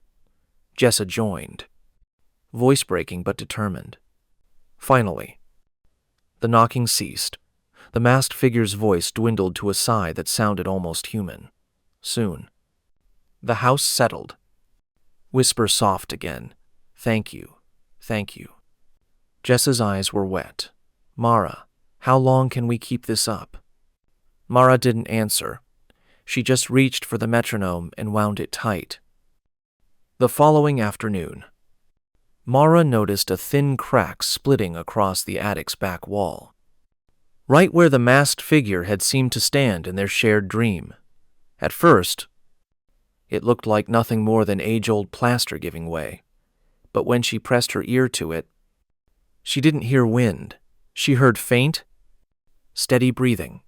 Jessa joined, voice breaking but determined. Finally, the knocking ceased. The masked figure's voice dwindled to a sigh that sounded almost human. Soon, the house settled. Whisper soft again. "Thank you, thank you." Jessa's eyes were wet. "Mara, how long can we keep this up?" Mara didn't answer. She just reached for the metronome and wound it tight. The following afternoon, Mara noticed a thin crack splitting across the attic's back wall, right where the masked figure had seemed to stand in their shared dream. At first, it looked like nothing more than age-old plaster giving way, but when she pressed her ear to it, she didn't hear wind. She heard faint, steady breathing.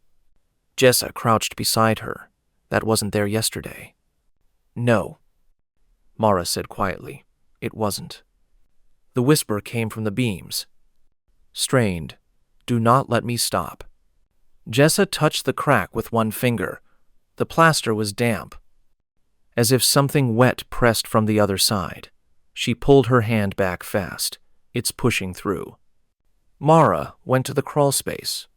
Jessa crouched beside her. "That wasn't there yesterday." "No," Mara said quietly. "It wasn't." The whisper came from the beams, strained. "Do not let me stop." Jessa touched the crack with one finger. The plaster was damp, as if something wet pressed from the other side. She pulled her hand back fast. It's pushing through. Mara went to the crawl space,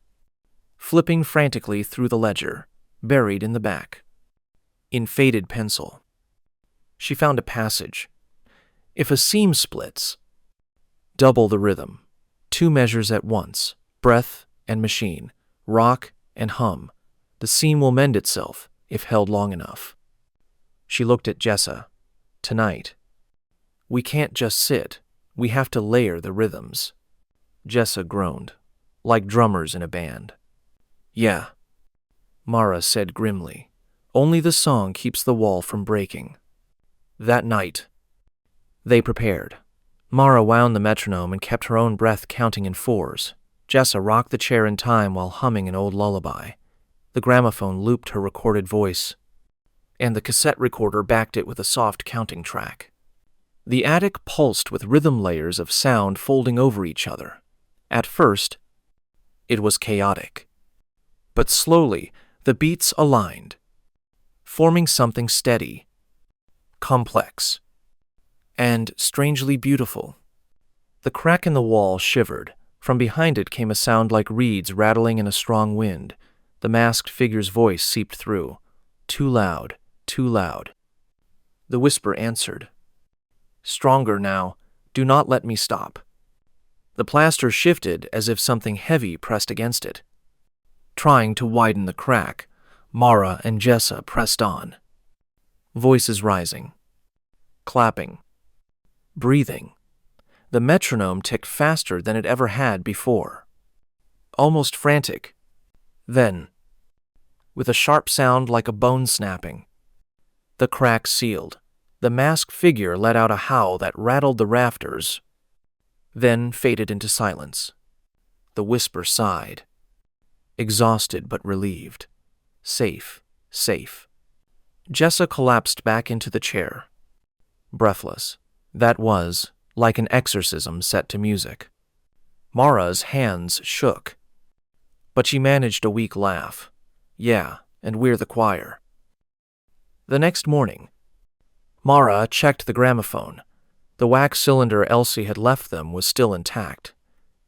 flipping frantically through the ledger, buried in the back. In faded pencil, she found a passage. If a seam splits, double the rhythm. 2 measures at once, breath and machine, rock and hum. The seam will mend itself if held long enough. She looked at Jessa. Tonight, we can't just sit, we have to layer the rhythms. Jessa groaned, like drummers in a band. Yeah, Mara said grimly. Only the song keeps the wall from breaking. That night, they prepared. Mara wound the metronome and kept her own breath counting in 4s. Jessa rocked the chair in time while humming an old lullaby. The gramophone looped her recorded voice, and the cassette recorder backed it with a soft counting track. The attic pulsed with rhythm layers of sound folding over each other. At first, it was chaotic. But slowly, the beats aligned, forming something steady, complex, and strangely beautiful. The crack in the wall shivered. From behind it came a sound like reeds rattling in a strong wind. The masked figure's voice seeped through. Too loud, too loud. The whisper answered. Stronger now. Do not let me stop. The plaster shifted as if something heavy pressed against it. Trying to widen the crack, Mara and Jessa pressed on. Voices rising, clapping, breathing. The metronome ticked faster than it ever had before. Almost frantic. Then, with a sharp sound like a bone snapping, the crack sealed. The masked figure let out a howl that rattled the rafters, then faded into silence. The whisper sighed, exhausted but relieved. Safe, safe. Jessa collapsed back into the chair, breathless. That was like an exorcism set to music. Mara's hands shook, but she managed a weak laugh. Yeah, and we're the choir. The next morning, Mara checked the gramophone. The wax cylinder Elsie had left them was still intact.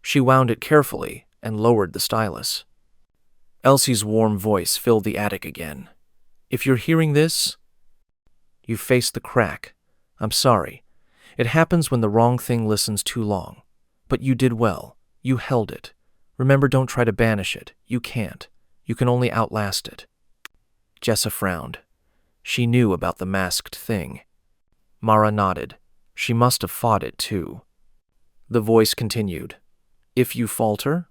She wound it carefully and lowered the stylus. Elsie's warm voice filled the attic again. If you're hearing this, you faced the crack. I'm sorry. It happens when the wrong thing listens too long. But you did well. You held it. Remember, don't try to banish it. You can't. You can only outlast it. Jessa frowned. She knew about the masked thing. Mara nodded. She must have fought it too. The voice continued. If you falter,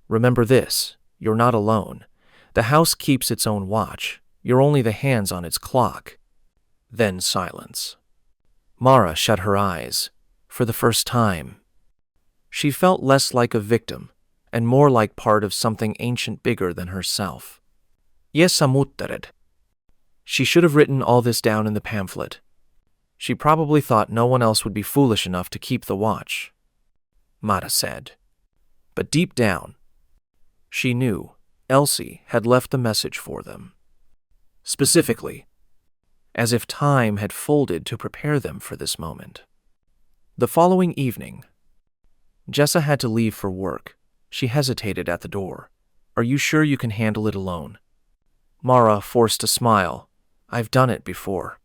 remember this. You're not alone. The house keeps its own watch. You're only the hands on its clock. Then silence. Mara shut her eyes. For the first time, she felt less like a victim and more like part of something ancient bigger than herself. Yes, amuttered. She should have written all this down in the pamphlet. She probably thought no one else would be foolish enough to keep the watch, Mara said. But deep down, she knew Elsie had left the message for them. Specifically, as if time had folded to prepare them for this moment. The following evening, Jessa had to leave for work. She hesitated at the door. Are you sure you can handle it alone? Mara forced a smile. I've done it before.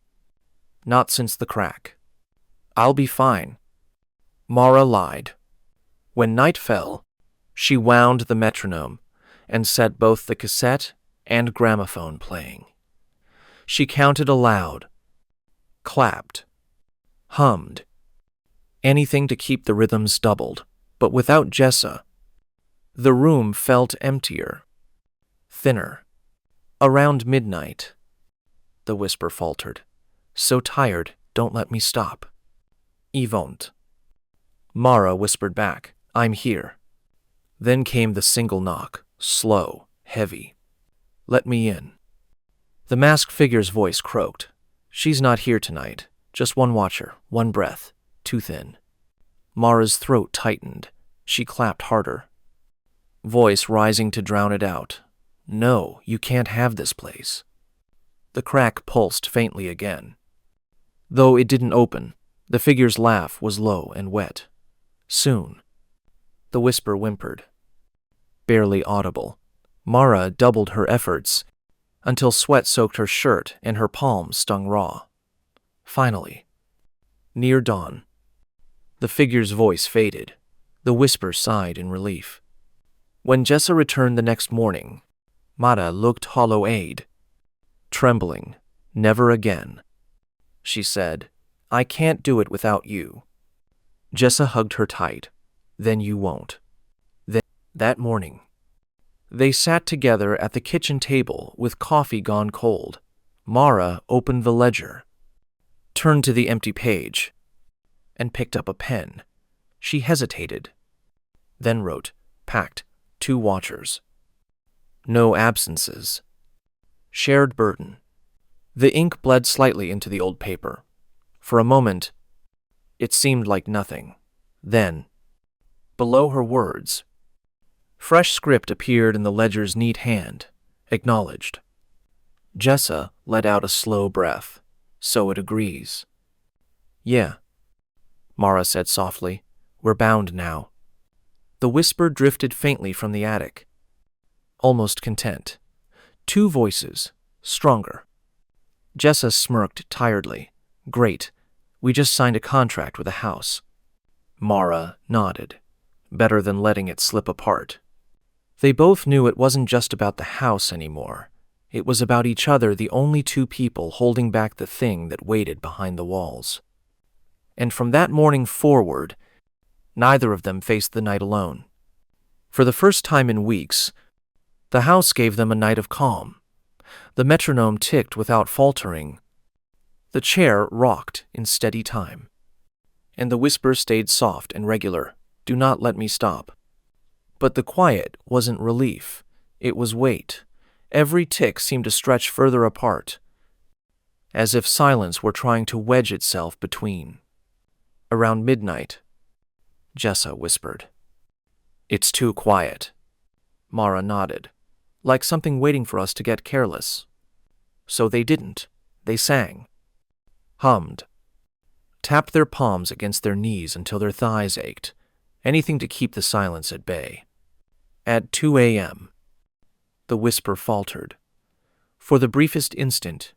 Not since the crack. I'll be fine. Mara lied. When night fell, she wound the metronome and set both the cassette and gramophone playing. She counted aloud, clapped, hummed, anything to keep the rhythms doubled. But without Jessa, the room felt emptier, thinner. Around midnight, the whisper faltered. So tired, don't let me stop. Yvonne. Mara whispered back, I'm here. Then came the single knock, slow, heavy. Let me in. The masked figure's voice croaked. She's not here tonight. Just one watcher, one breath, too thin. Mara's throat tightened. She clapped harder. Voice rising to drown it out. No, you can't have this place. The crack pulsed faintly again. Though it didn't open, the figure's laugh was low and wet. Soon. The whisper whimpered. Barely audible. Mara doubled her efforts until sweat soaked her shirt and her palms stung raw. Finally. Near dawn. The figure's voice faded. The whisper sighed in relief. When Jessa returned the next morning, Mara looked hollow-eyed. Trembling. Never again. She said, I can't do it without you. Jessa hugged her tight. Then you won't. Then, that morning, they sat together at the kitchen table with coffee gone cold. Mara opened the ledger, turned to the empty page, and picked up a pen. She hesitated, then wrote, packed, 2 watchers. No absences. Shared burden. The ink bled slightly into the old paper. For a moment, it seemed like nothing. Then, below her words, fresh script appeared in the ledger's neat hand, acknowledged. Jessa let out a slow breath. So it agrees. Yeah, Mara said softly. We're bound now. The whisper drifted faintly from the attic. Almost content. 2 voices, stronger. Jessa smirked tiredly. Great. We just signed a contract with a house. Mara nodded. Better than letting it slip apart. They both knew it wasn't just about the house anymore. It was about each other, the only 2 people holding back the thing that waited behind the walls. And from that morning forward, neither of them faced the night alone. For the first time in weeks, the house gave them a night of calm. The metronome ticked without faltering. The chair rocked in steady time. And the whisper stayed soft and regular. Do not let me stop. But the quiet wasn't relief. It was weight. Every tick seemed to stretch further apart, as if silence were trying to wedge itself between. Around midnight, Jessa whispered. It's too quiet. Mara nodded, like something waiting for us to get careless. So they didn't. They sang. Hummed. Tapped their palms against their knees until their thighs ached. Anything to keep the silence at bay. At 2 a.m., the whisper faltered. For the briefest instant,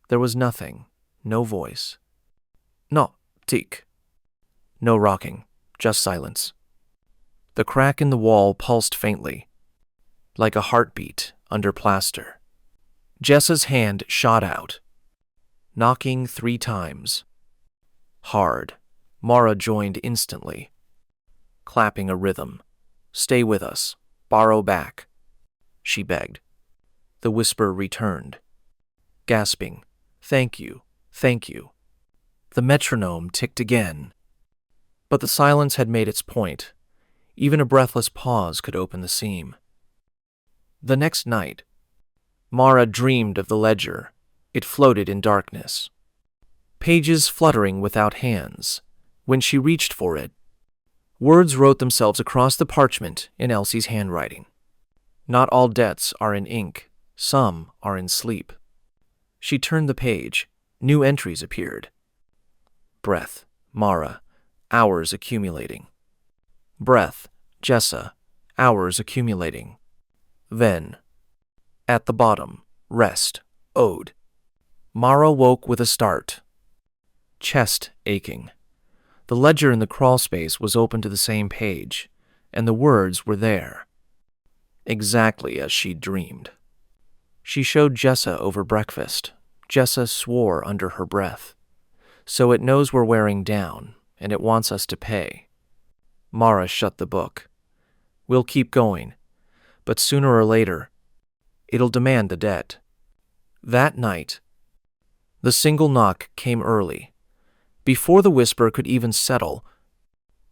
there was nothing, no voice. No, tick. No rocking, just silence. The crack in the wall pulsed faintly, like a heartbeat under plaster. Jessa's hand shot out, knocking 3 times. Hard. Mara joined instantly, clapping a rhythm. Stay with us. Borrow back. She begged. The whisper returned, gasping. Thank you, thank you. The metronome ticked again. But the silence had made its point. Even a breathless pause could open the seam. The next night, Mara dreamed of the ledger. It floated in darkness, pages fluttering without hands. When she reached for it, words wrote themselves across the parchment in Elsie's handwriting. Not all debts are in ink. Some are in sleep. She turned the page. New entries appeared. Breath, Mara, hours accumulating. Breath, Jessa, hours accumulating. Then, at the bottom, rest, ode. Mara woke with a start. Chest aching. The ledger in the crawl space was open to the same page, and the words were there. Exactly as she'd dreamed. She showed Jessa over breakfast. Jessa swore under her breath. So it knows we're wearing down, and it wants us to pay. Mara shut the book. We'll keep going, but sooner or later, it'll demand the debt. That night, the single knock came early. Before the whisper could even settle,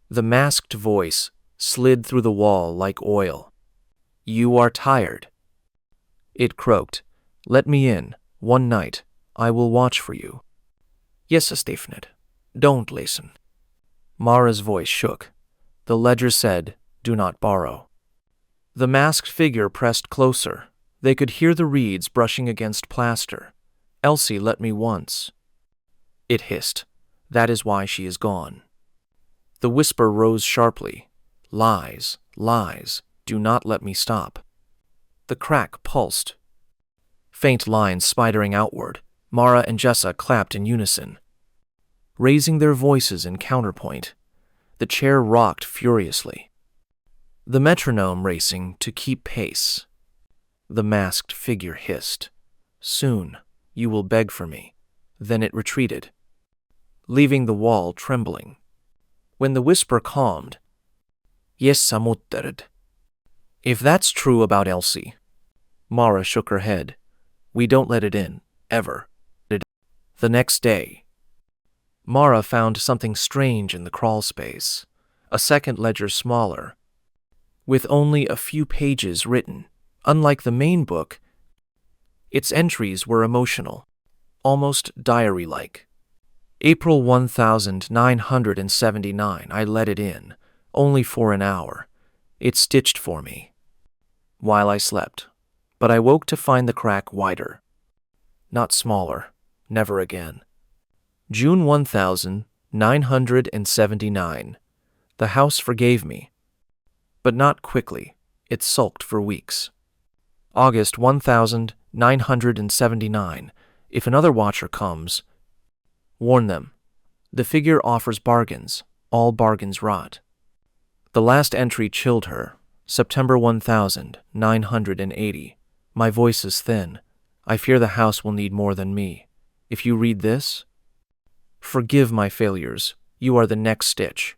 the masked voice slid through the wall like oil. You are tired. It croaked. Let me in. One night. I will watch for you. Yes, Stefned. Don't listen. Mara's voice shook. The ledger said, do not borrow. The masked figure pressed closer. They could hear the reeds brushing against plaster. Elsie let me once. It hissed. That is why she is gone. The whisper rose sharply. Lies, lies, do not let me stop. The crack pulsed. Faint lines spidering outward, Mara and Jessa clapped in unison. Raising their voices in counterpoint, the chair rocked furiously. The metronome racing to keep pace. The masked figure hissed. Soon, you will beg for me. Then it retreated, leaving the wall trembling. When the whisper calmed, Yes, samuttarad. If that's true about Elsie. Mara shook her head. We don't let it in, ever. The next day, Mara found something strange in the crawl space, a second ledger smaller, with only a few pages written. Unlike the main book, its entries were emotional, almost diary-like. April 1979, I let it in, only for an hour. It stitched for me while I slept, but I woke to find the crack wider, not smaller, never again. June 1979. The house forgave me, but not quickly. It sulked for weeks. August 1979. If another watcher comes, warn them. The figure offers bargains. All bargains rot. The last entry chilled her. September 1980. My voice is thin. I fear the house will need more than me. If you read this, forgive my failures. You are the next stitch.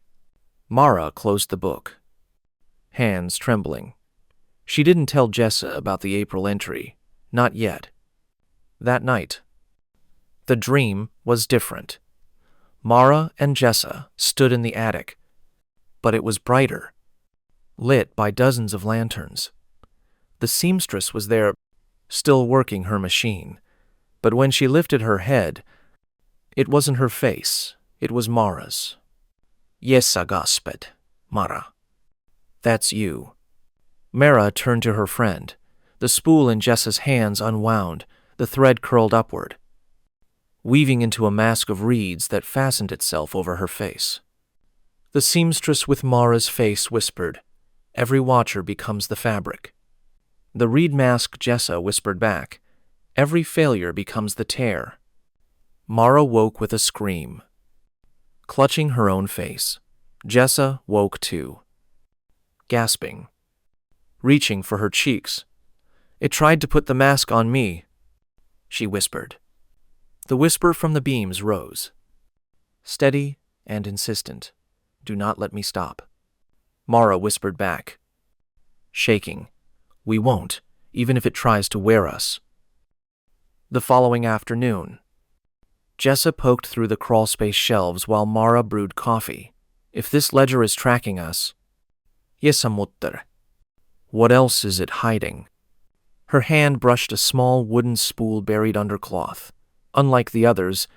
Mara closed the book, hands trembling. She didn't tell Jessa about the April entry. Not yet. That night, the dream was different. Mara and Jessa stood in the attic, but it was brighter, lit by dozens of lanterns. The seamstress was there, still working her machine, but when she lifted her head, it wasn't her face, it was Mara's. Yes, Agasped, Mara. That's you. Mara turned to her friend. The spool in Jessa's hands unwound, the thread curled upward, weaving into a mask of reeds that fastened itself over her face. The seamstress with Mara's face whispered, Every watcher becomes the fabric. The reed mask Jessa whispered back, Every failure becomes the tear. Mara woke with a scream, clutching her own face. Jessa woke too, gasping, reaching for her cheeks. It tried to put the mask on me, she whispered. The whisper from the beams rose, steady and insistent. Do not let me stop. Mara whispered back, shaking. We won't, even if it tries to wear us. The following afternoon, Jessa poked through the crawlspace shelves while Mara brewed coffee. If this ledger is tracking us, yesamuttar. What else is it hiding? Her hand brushed a small wooden spool buried under cloth. Unlike the others,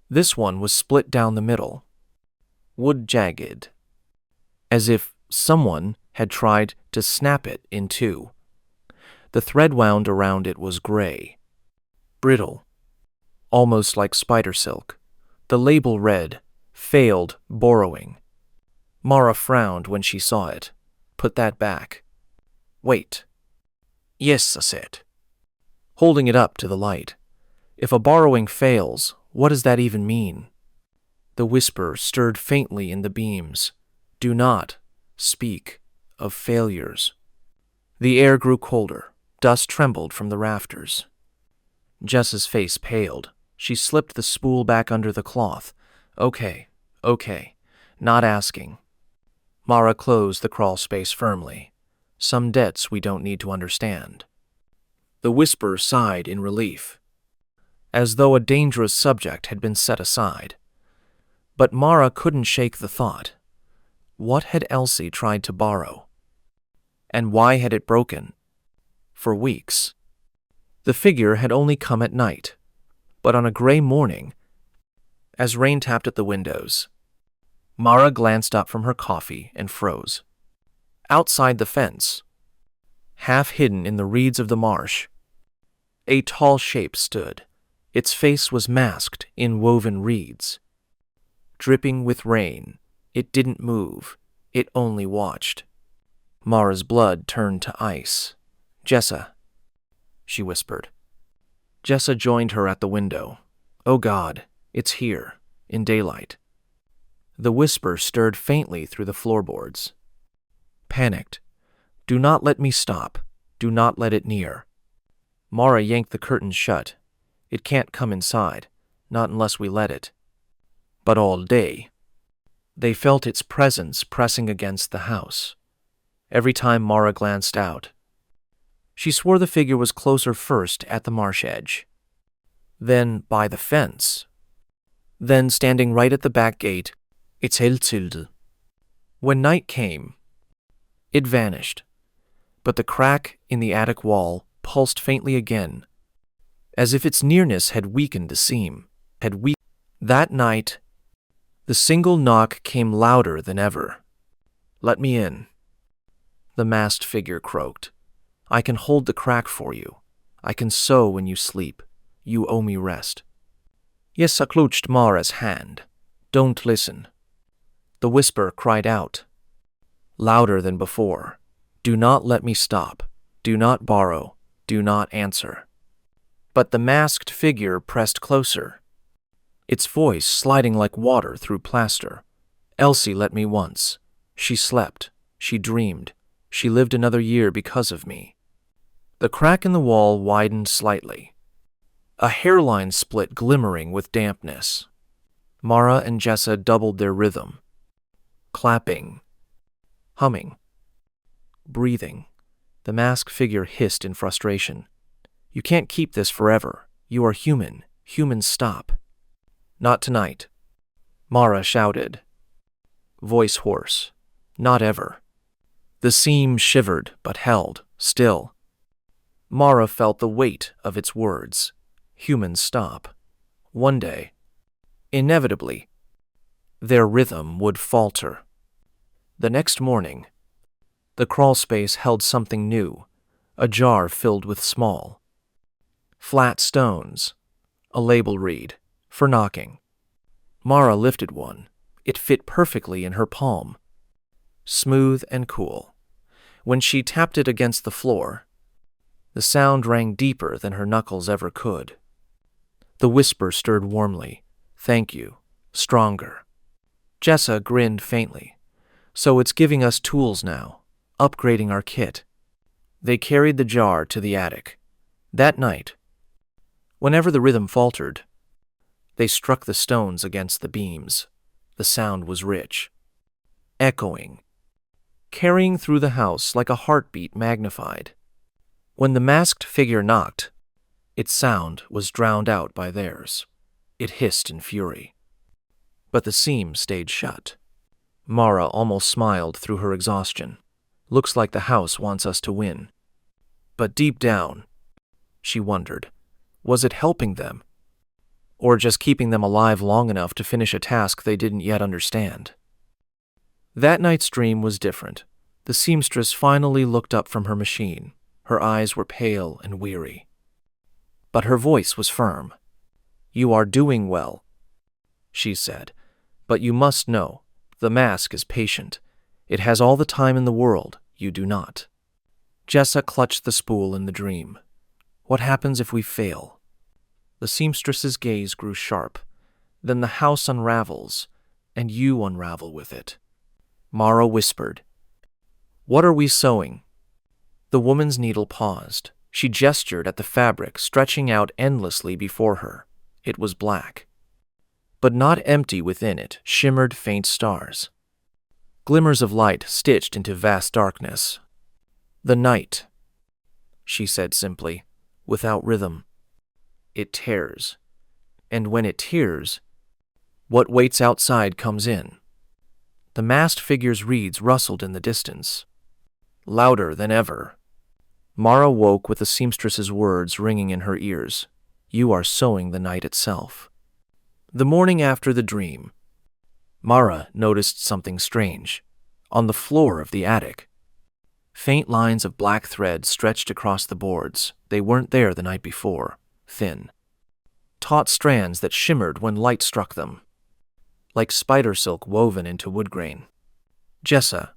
this one was split down the middle, wood jagged, as if someone had tried to snap it in two. The thread wound around it was gray, brittle, almost like spider silk. The label read, Failed Borrowing. Mara frowned when she saw it. Put that back. Wait. Yes, I said, holding it up to the light. If a borrowing fails, what does that even mean? The whisper stirred faintly in the beams. Do not speak of failures. The air grew colder. Dust trembled from the rafters. Jessa's face paled. She slipped the spool back under the cloth. Okay, not asking. Mara closed the crawl space firmly. Some debts we don't need to understand. The whisper sighed in relief, as though a dangerous subject had been set aside. But Mara couldn't shake the thought. What had Elsie tried to borrow? And why had it broken? For weeks. The figure had only come at night, but on a gray morning, as rain tapped at the windows, Mara glanced up from her coffee and froze. Outside the fence, half hidden in the reeds of the marsh, a tall shape stood. Its face was masked in woven reeds. Dripping with rain, It didn't move. It only watched. Mara's blood turned to ice. "Jessa," she whispered. Jessa joined her at the window. "Oh God, it's here, in daylight." The whisper stirred faintly through the floorboards. Panicked. "Do not let me stop. Do not let it near." Mara yanked the curtains shut. "It can't come inside, not unless we let it." But all day, they felt its presence pressing against the house. Every time Mara glanced out, she swore the figure was closer first at the marsh edge, then by the fence, then standing right at the back gate. It's Hiltilde. When night came, it vanished, but the crack in the attic wall pulsed faintly again, as if its nearness had weakened the seam. That night, the single knock came louder than ever. "Let me in," the masked figure croaked. "I can hold the crack for you. I can sew when you sleep. You owe me rest." Jessa clutched Mara's hand. "Don't listen." The whisper cried out, louder than before. "Do not let me stop. Do not borrow. Do not answer." But the masked figure pressed closer, its voice sliding like water through plaster. "Elsie let me once. She slept. She dreamed. She lived another year because of me." The crack in the wall widened slightly, a hairline split glimmering with dampness. Mara and Jessa doubled their rhythm, clapping, humming, breathing. The masked figure hissed in frustration. "You can't keep this forever. You are human. Humans stop." "Not tonight," Mara shouted, voice hoarse. "Not ever." The seam shivered but held, still. Mara felt the weight of its words. Humans stop. One day, inevitably, their rhythm would falter. The next morning, the crawlspace held something new, a jar filled with small, flat stones. A label read, "For knocking." Mara lifted one. It fit perfectly in her palm, smooth and cool. When she tapped it against the floor, the sound rang deeper than her knuckles ever could. The whisper stirred warmly. "Thank you. Stronger." Jessa grinned faintly. "So it's giving us tools now, upgrading our kit." They carried the jar to the attic. That night, whenever the rhythm faltered, they struck the stones against the beams. The sound was rich, echoing, carrying through the house like a heartbeat magnified. When the masked figure knocked, its sound was drowned out by theirs. It hissed in fury. But the seam stayed shut. Mara almost smiled through her exhaustion. "Looks like the house wants us to win." But deep down, she wondered, was it helping them? Or just keeping them alive long enough to finish a task they didn't yet understand? That night's dream was different. The seamstress finally looked up from her machine. Her eyes were pale and weary, but her voice was firm. "You are doing well," she said, "but you must know, the mask is patient. It has all the time in the world. You do not." Jessa clutched the spool in the dream. "What happens if we fail?" The seamstress's gaze grew sharp. "Then the house unravels, and you unravel with it." Mara whispered, "What are we sewing?" The woman's needle paused. She gestured at the fabric stretching out endlessly before her. It was black, but not empty. Within it shimmered faint stars, glimmers of light stitched into vast darkness. "The night," she said simply, without rhythm. "It tears, and when it tears, what waits outside comes in." The masked figure's reeds rustled in the distance, louder than ever. Mara woke with the seamstress's words ringing in her ears. "You are sewing the night itself." The morning after the dream, Mara noticed something strange. On the floor of the attic, faint lines of black thread stretched across the boards. They weren't there the night before. Thin, taut strands that shimmered when light struck them, like spider silk woven into wood grain. Jessa,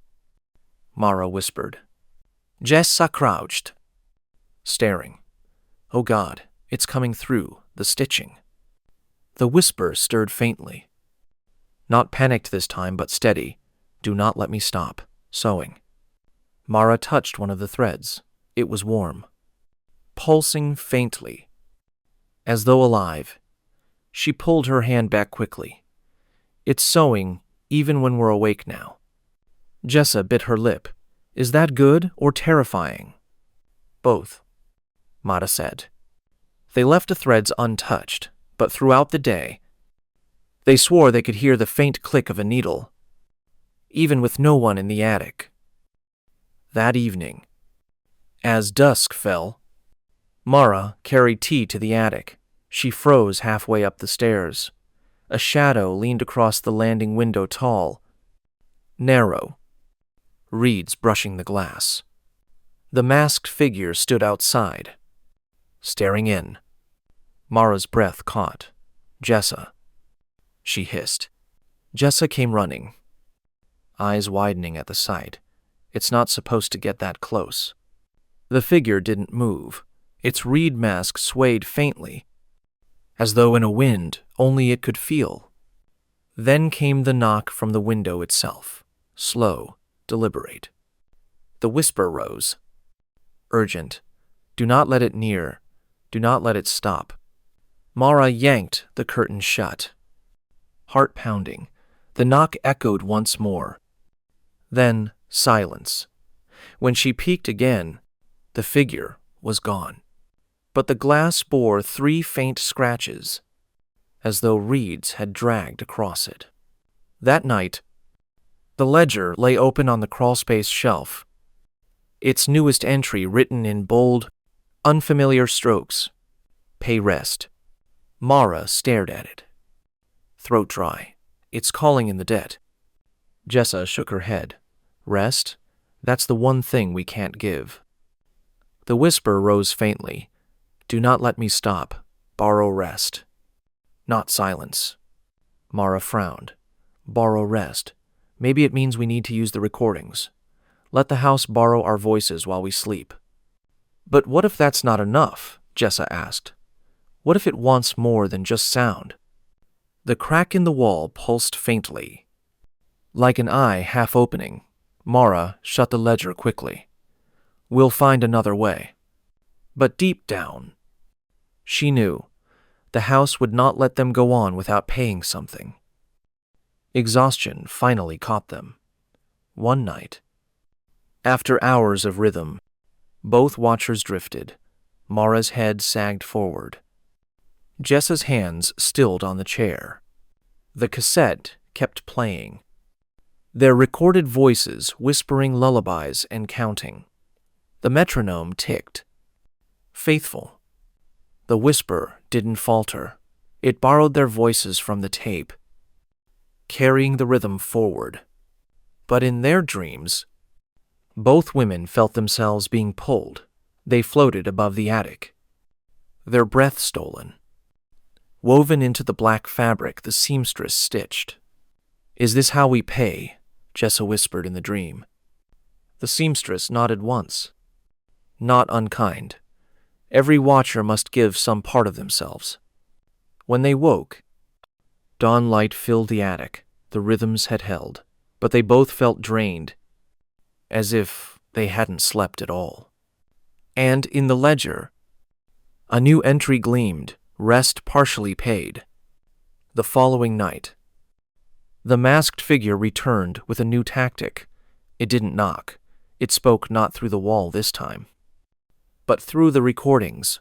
Mara whispered. Jessa crouched, staring. Oh God, it's coming through, the stitching. The whisper stirred faintly. Not panicked this time, but steady. Do not let me stop. Sewing. Mara touched one of the threads. It was warm, pulsing faintly, as though alive. She pulled her hand back quickly. It's sewing, even when we're awake now. Jessa bit her lip. Is that good or terrifying? Both, Mara said. They left the threads untouched, but throughout the day, they swore they could hear the faint click of a needle, even with no one in the attic. That evening, as dusk fell, Mara carried tea to the attic. She froze halfway up the stairs. A shadow leaned across the landing window, tall, narrow, reeds brushing the glass. The masked figure stood outside, staring in. Mara's breath caught. Jessa, she hissed. Jessa came running, eyes widening at the sight. It's not supposed to get that close. The figure didn't move. Its reed mask swayed faintly, as though in a wind only it could feel. Then came the knock from the window itself, slow, deliberate. The whisper rose. Urgent. Do not let it near. Do not let it stop. Mara yanked the curtain shut. Heart pounding, the knock echoed once more. Then silence. When she peeked again, the figure was gone. But the glass bore 3 faint scratches, as though reeds had dragged across it. That night, the ledger lay open on the crawlspace shelf, its newest entry written in bold, unfamiliar strokes. Pay rest. Mara stared at it, throat dry. It's calling in the dead. Jessa shook her head. Rest? That's the one thing we can't give. The whisper rose faintly. Do not let me stop. Borrow rest. Not silence. Mara frowned. Borrow rest. Maybe it means we need to use the recordings. Let the house borrow our voices while we sleep. But what if that's not enough? Jessa asked. What if it wants more than just sound? The crack in the wall pulsed faintly. Like an eye half opening, Mara shut the ledger quickly. We'll find another way. But deep down, she knew the house would not let them go on without paying something. Exhaustion finally caught them. One night, after hours of rhythm, both watchers drifted. Mara's head sagged forward. Jessa's hands stilled on the chair. The cassette kept playing, their recorded voices whispering lullabies and counting. The metronome ticked. Faithful. The whisper didn't falter. It borrowed their voices from the tape, carrying the rhythm forward. But in their dreams, both women felt themselves being pulled. They floated above the attic, their breath stolen. Woven into the black fabric, the seamstress stitched. Is this how we pay? Jessa whispered in the dream. The seamstress nodded once. Not unkind. Every watcher must give some part of themselves. When they woke, dawn light filled the attic. The rhythms had held, but they both felt drained, as if they hadn't slept at all. And in the ledger, a new entry gleamed. Rest partially paid. The following night, the masked figure returned with a new tactic. It didn't knock. It spoke not through the wall this time, but through the recordings.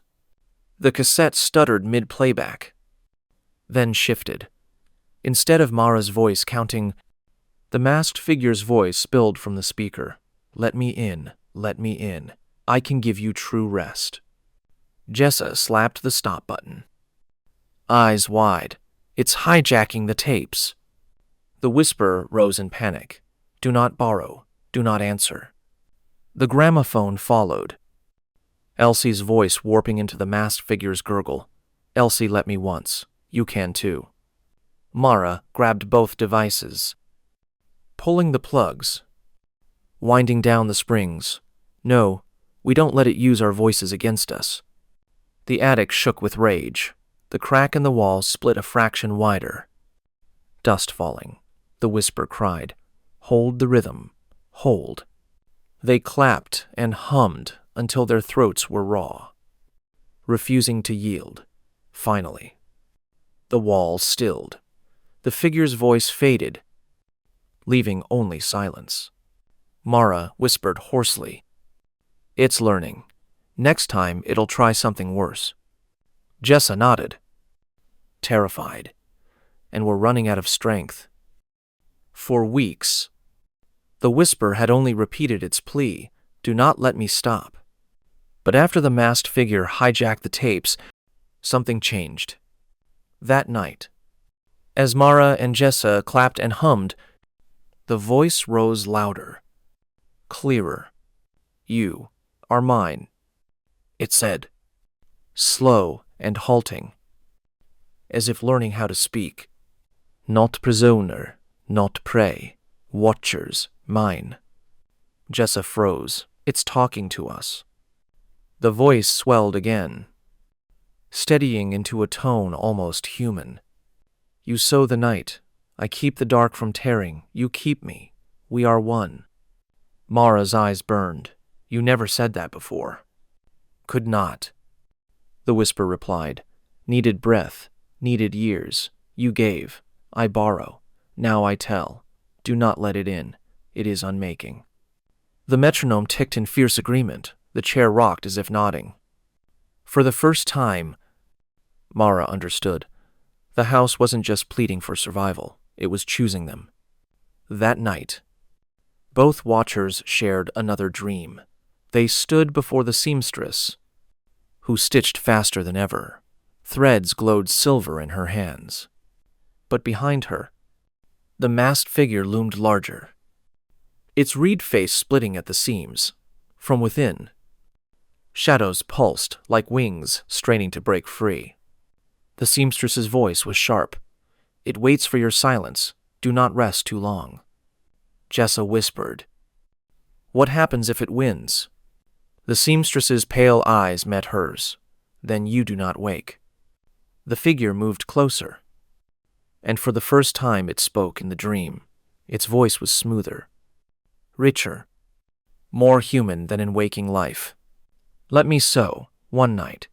The cassette stuttered mid-playback, then shifted. Instead of Mara's voice counting, the masked figure's voice spilled from the speaker. Let me in, let me in. I can give you true rest. Jessa slapped the stop button, eyes wide. It's hijacking the tapes. The whisper rose in panic. Do not borrow. Do not answer. The gramophone followed, Elsie's voice warping into the masked figure's gurgle. Elsie let me once. You can too. Mara grabbed both devices, pulling the plugs, winding down the springs. No, we don't let it use our voices against us. The attic shook with rage. The crack in the wall split a fraction wider. Dust falling. The whisper cried, "Hold the rhythm. Hold." They clapped and hummed until their throats were raw, refusing to yield. Finally, the wall stilled. The figure's voice faded, leaving only silence. Mara whispered hoarsely, "It's learning. Next time it'll try something worse." Jessa nodded, terrified, and were running out of strength. For weeks, the whisper had only repeated its plea, "Do not let me stop." But after the masked figure hijacked the tapes, something changed. That night, as Mara and Jessa clapped and hummed, the voice rose louder, clearer. "You are mine," it said, slow and halting, as if learning how to speak. "Not prisoner, not prey, watchers, mine." Jessa froze. "It's talking to us." The voice swelled again, steadying into a tone almost human. "You sow the night. I keep the dark from tearing. You keep me. We are one." Mara's eyes burned. "You never said that before." "Could not," the whisper replied. "Needed breath, needed years. You gave. I borrow. Now I tell. Do not let it in. It is unmaking." The metronome ticked in fierce agreement. The chair rocked as if nodding. For the first time, Mara understood. The house wasn't just pleading for survival. It was choosing them. That night, both watchers shared another dream. They stood before the seamstress, who stitched faster than ever. Threads glowed silver in her hands. But behind her, the masked figure loomed larger, its reed face splitting at the seams. From within, shadows pulsed like wings straining to break free. The seamstress's voice was sharp. "It waits for your silence. Do not rest too long." Jessa whispered, "What happens if it wins?" The seamstress's pale eyes met hers. "Then you do not wake." The figure moved closer, and for the first time it spoke in the dream. Its voice was smoother, richer, more human than in waking life. "Let me sew, one night.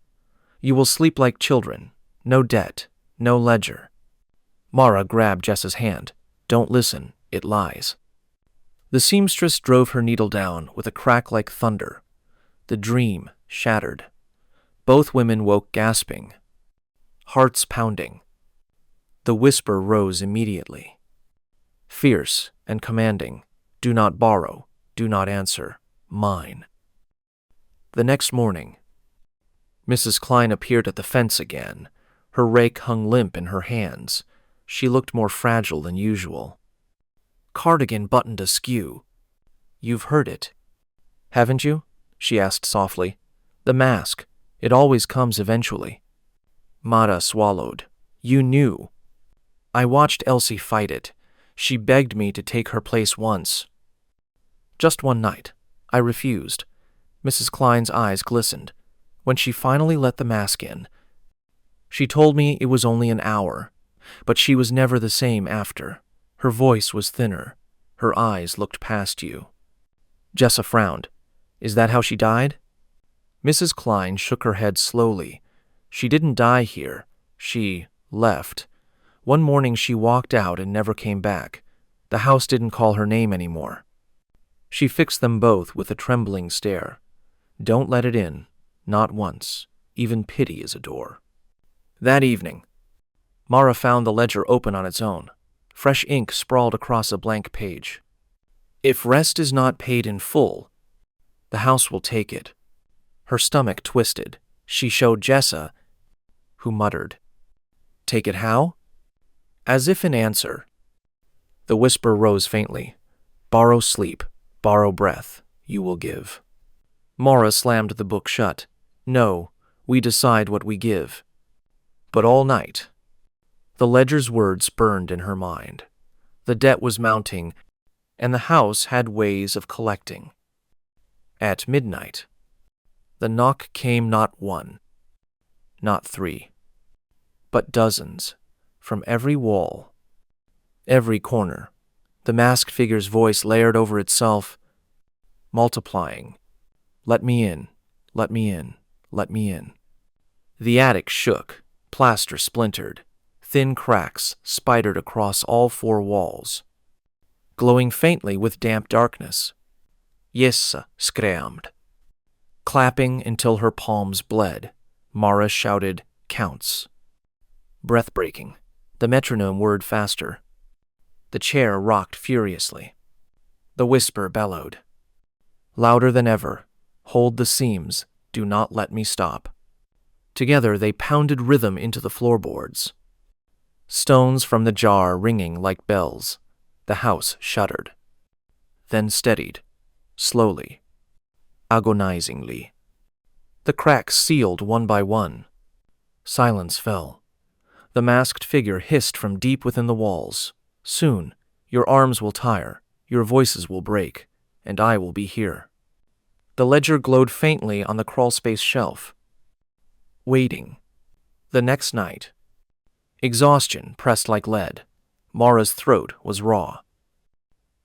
You will sleep like children. No debt, no ledger." Mara grabbed Jessa's hand. "Don't listen, it lies." The seamstress drove her needle down with a crack like thunder. The dream shattered. Both women woke gasping, hearts pounding. The whisper rose immediately, fierce and commanding. "Do not borrow, do not answer, mine." The next morning, Mrs. Klein appeared at the fence again. Her rake hung limp in her hands. She looked more fragile than usual. Cardigan buttoned askew. "You've heard it, haven't you?" she asked softly. "The mask. It always comes eventually." Mara swallowed. "You knew." "I watched Elsie fight it. She begged me to take her place once. Just one night. I refused." Mrs. Klein's eyes glistened. "When she finally let the mask in, she told me it was only an hour, but she was never the same after. Her voice was thinner. Her eyes looked past you." Jessa frowned. "Is that how she died?" Mrs. Klein shook her head slowly. "She didn't die here. She left. One morning she walked out and never came back. The house didn't call her name anymore." She fixed them both with a trembling stare. "Don't let it in. Not once. Even pity is a door." That evening, Mara found the ledger open on its own. Fresh ink sprawled across a blank page. "If rest is not paid in full, the house will take it." Her stomach twisted. She showed Jessa, who muttered, "Take it how?" As if in answer, the whisper rose faintly. "Borrow sleep, borrow breath, you will give." Mara slammed the book shut. "No, we decide what we give." But all night, The ledger's words burned in her mind. The debt was mounting, and the house had ways of collecting. At midnight, the knock came not one, not three, but dozens, from every wall, every corner. The masked figure's voice layered over itself, multiplying. Let me in, let me in, let me in. The attic shook, plaster splintered, thin cracks spidered across all four walls, glowing faintly with damp darkness. Jessa screamed. Clapping until her palms bled, Mara shouted, "Counts." Breath-breaking, the metronome whirred faster. The chair rocked furiously. The whisper bellowed. Louder than ever, "Hold the seams, do not let me stop." Together they pounded rhythm into the floorboards. Stones from the jar ringing like bells. The house shuddered. Then steadied, slowly, agonizingly. The cracks sealed one by one. Silence fell. The masked figure hissed from deep within the walls. "Soon, your arms will tire, your voices will break, and I will be here." The ledger glowed faintly on the crawlspace shelf. Waiting. The next night. Exhaustion pressed like lead. Mara's throat was raw.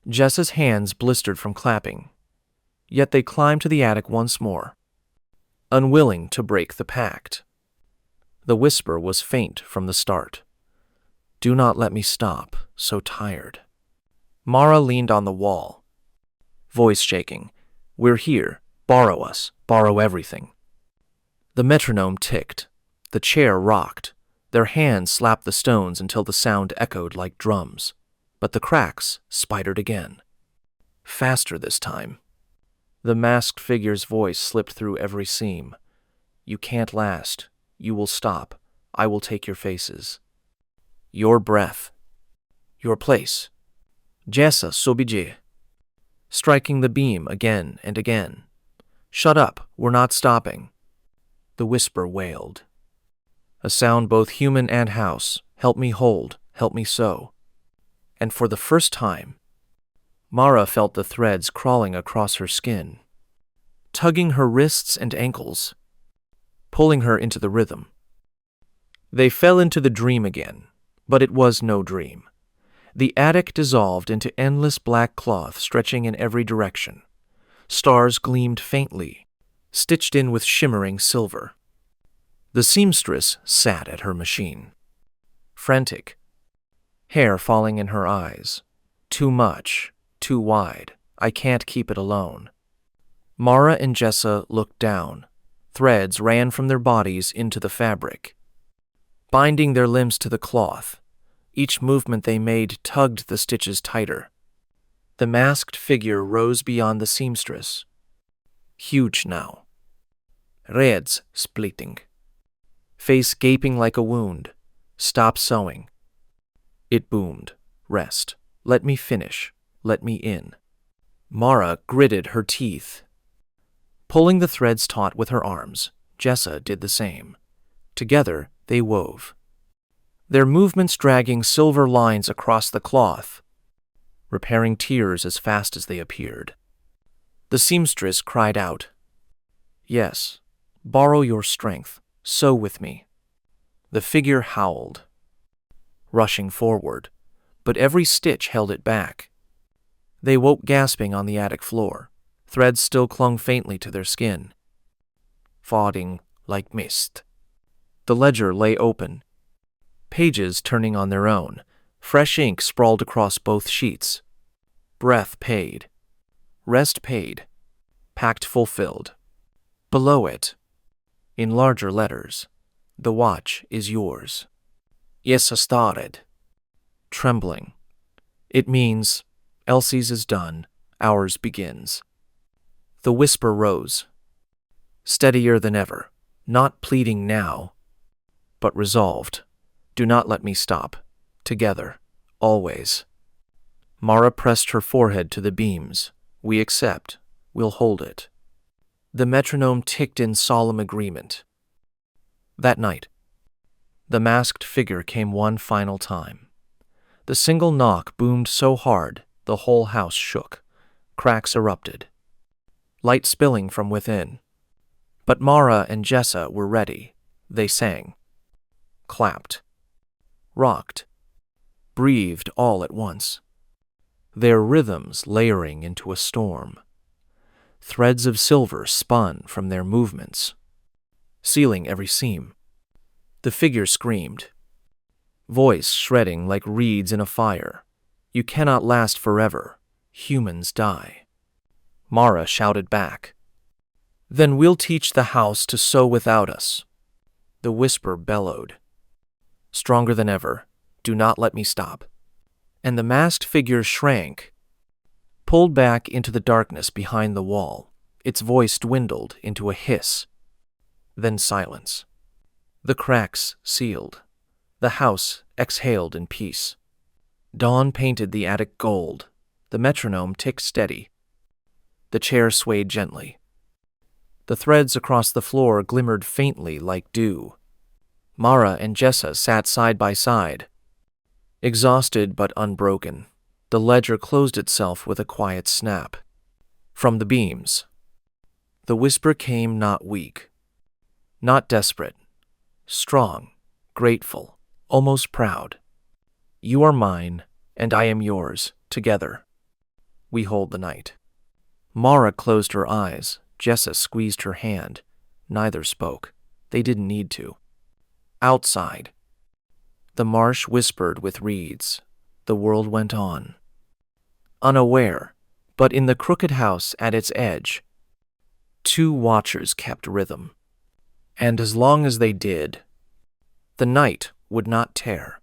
Jessa's hands blistered from clapping. Yet they climbed to the attic once more, unwilling to break the pact. The whisper was faint from the start. "Do not let me stop, so tired." Mara leaned on the wall, voice shaking. "We're here. Borrow us. Borrow everything." The metronome ticked. The chair rocked. Their hands slapped the stones until the sound echoed like drums. But the cracks spidered again. Faster this time. The masked figure's voice slipped through every seam. "You can't last. You will stop. I will take your faces. Your breath. Your place." Jessa sobije. Striking the beam again and again. "Shut up. We're not stopping." The whisper wailed. A sound both human and house. "Help me hold. Help me sew." And for the first time, Mara felt the threads crawling across her skin, tugging her wrists and ankles, pulling her into the rhythm. They fell into the dream again, but it was no dream. The attic dissolved into endless black cloth stretching in every direction. Stars gleamed faintly, stitched in with shimmering silver. The seamstress sat at her machine, frantic, hair falling in her eyes. "Too much, too wide. I can't keep it alone." Mara and Jessa looked down. Threads ran from their bodies into the fabric, binding their limbs to the cloth. Each movement they made tugged the stitches tighter. The masked figure rose beyond the seamstress, huge now, reds splitting, face gaping like a wound. "Stop sewing." It boomed. "Rest. Let me finish. Let me in." Mara gritted her teeth, pulling the threads taut with her arms. Jessa did the same. Together they wove, their movements dragging silver lines across the cloth, repairing tears as fast as they appeared. The seamstress cried out, "Yes, borrow your strength. Sew with me." The figure howled, rushing forward, but every stitch held it back. They woke gasping on the attic floor. Threads still clung faintly to their skin, falling like mist. The ledger lay open, pages turning on their own. Fresh ink sprawled across both sheets. Breath paid. Rest paid. Pact fulfilled. Below it, in larger letters, "The watch is yours." Jessa started, trembling. It means, "Elsie's is done, ours begins." The whisper rose, steadier than ever, not pleading now, but resolved. "Do not let me stop. Together, always." Mara pressed her forehead to the beams. "We accept. We'll hold it." The metronome ticked in solemn agreement. That night, The masked figure came one final time. The single knock boomed so hard the whole house shook. Cracks erupted, light spilling from within. But Mara and Jessa were ready. They sang, clapped, rocked, breathed all at once, their rhythms layering into a storm. Threads of silver spun from their movements, sealing every seam. The figure screamed, voice shredding like reeds in a fire. You cannot last forever. Humans die. Mara shouted back. Then we'll teach the house to sew without us. The whisper bellowed, stronger than ever. Do not let me stop. And the masked figure shrank, pulled back into the darkness behind the wall. Its voice dwindled into a hiss, then silence. The cracks sealed. The house exhaled in peace. Dawn painted the attic gold. The metronome ticked steady. The chair swayed gently. The threads across the floor glimmered faintly like dew. Mara and Jessa sat side by side, exhausted but unbroken. The ledger closed itself with a quiet snap. From the beams, the whisper came not weak, not desperate, strong, grateful, almost proud. You are mine, and I am yours, together. We hold the night. Mara closed her eyes. Jessa squeezed her hand. Neither spoke. They didn't need to. Outside, the marsh whispered with reeds. The world went on. Unaware, but in the crooked house at its edge, two watchers kept rhythm. And as long as they did, the night would not tear.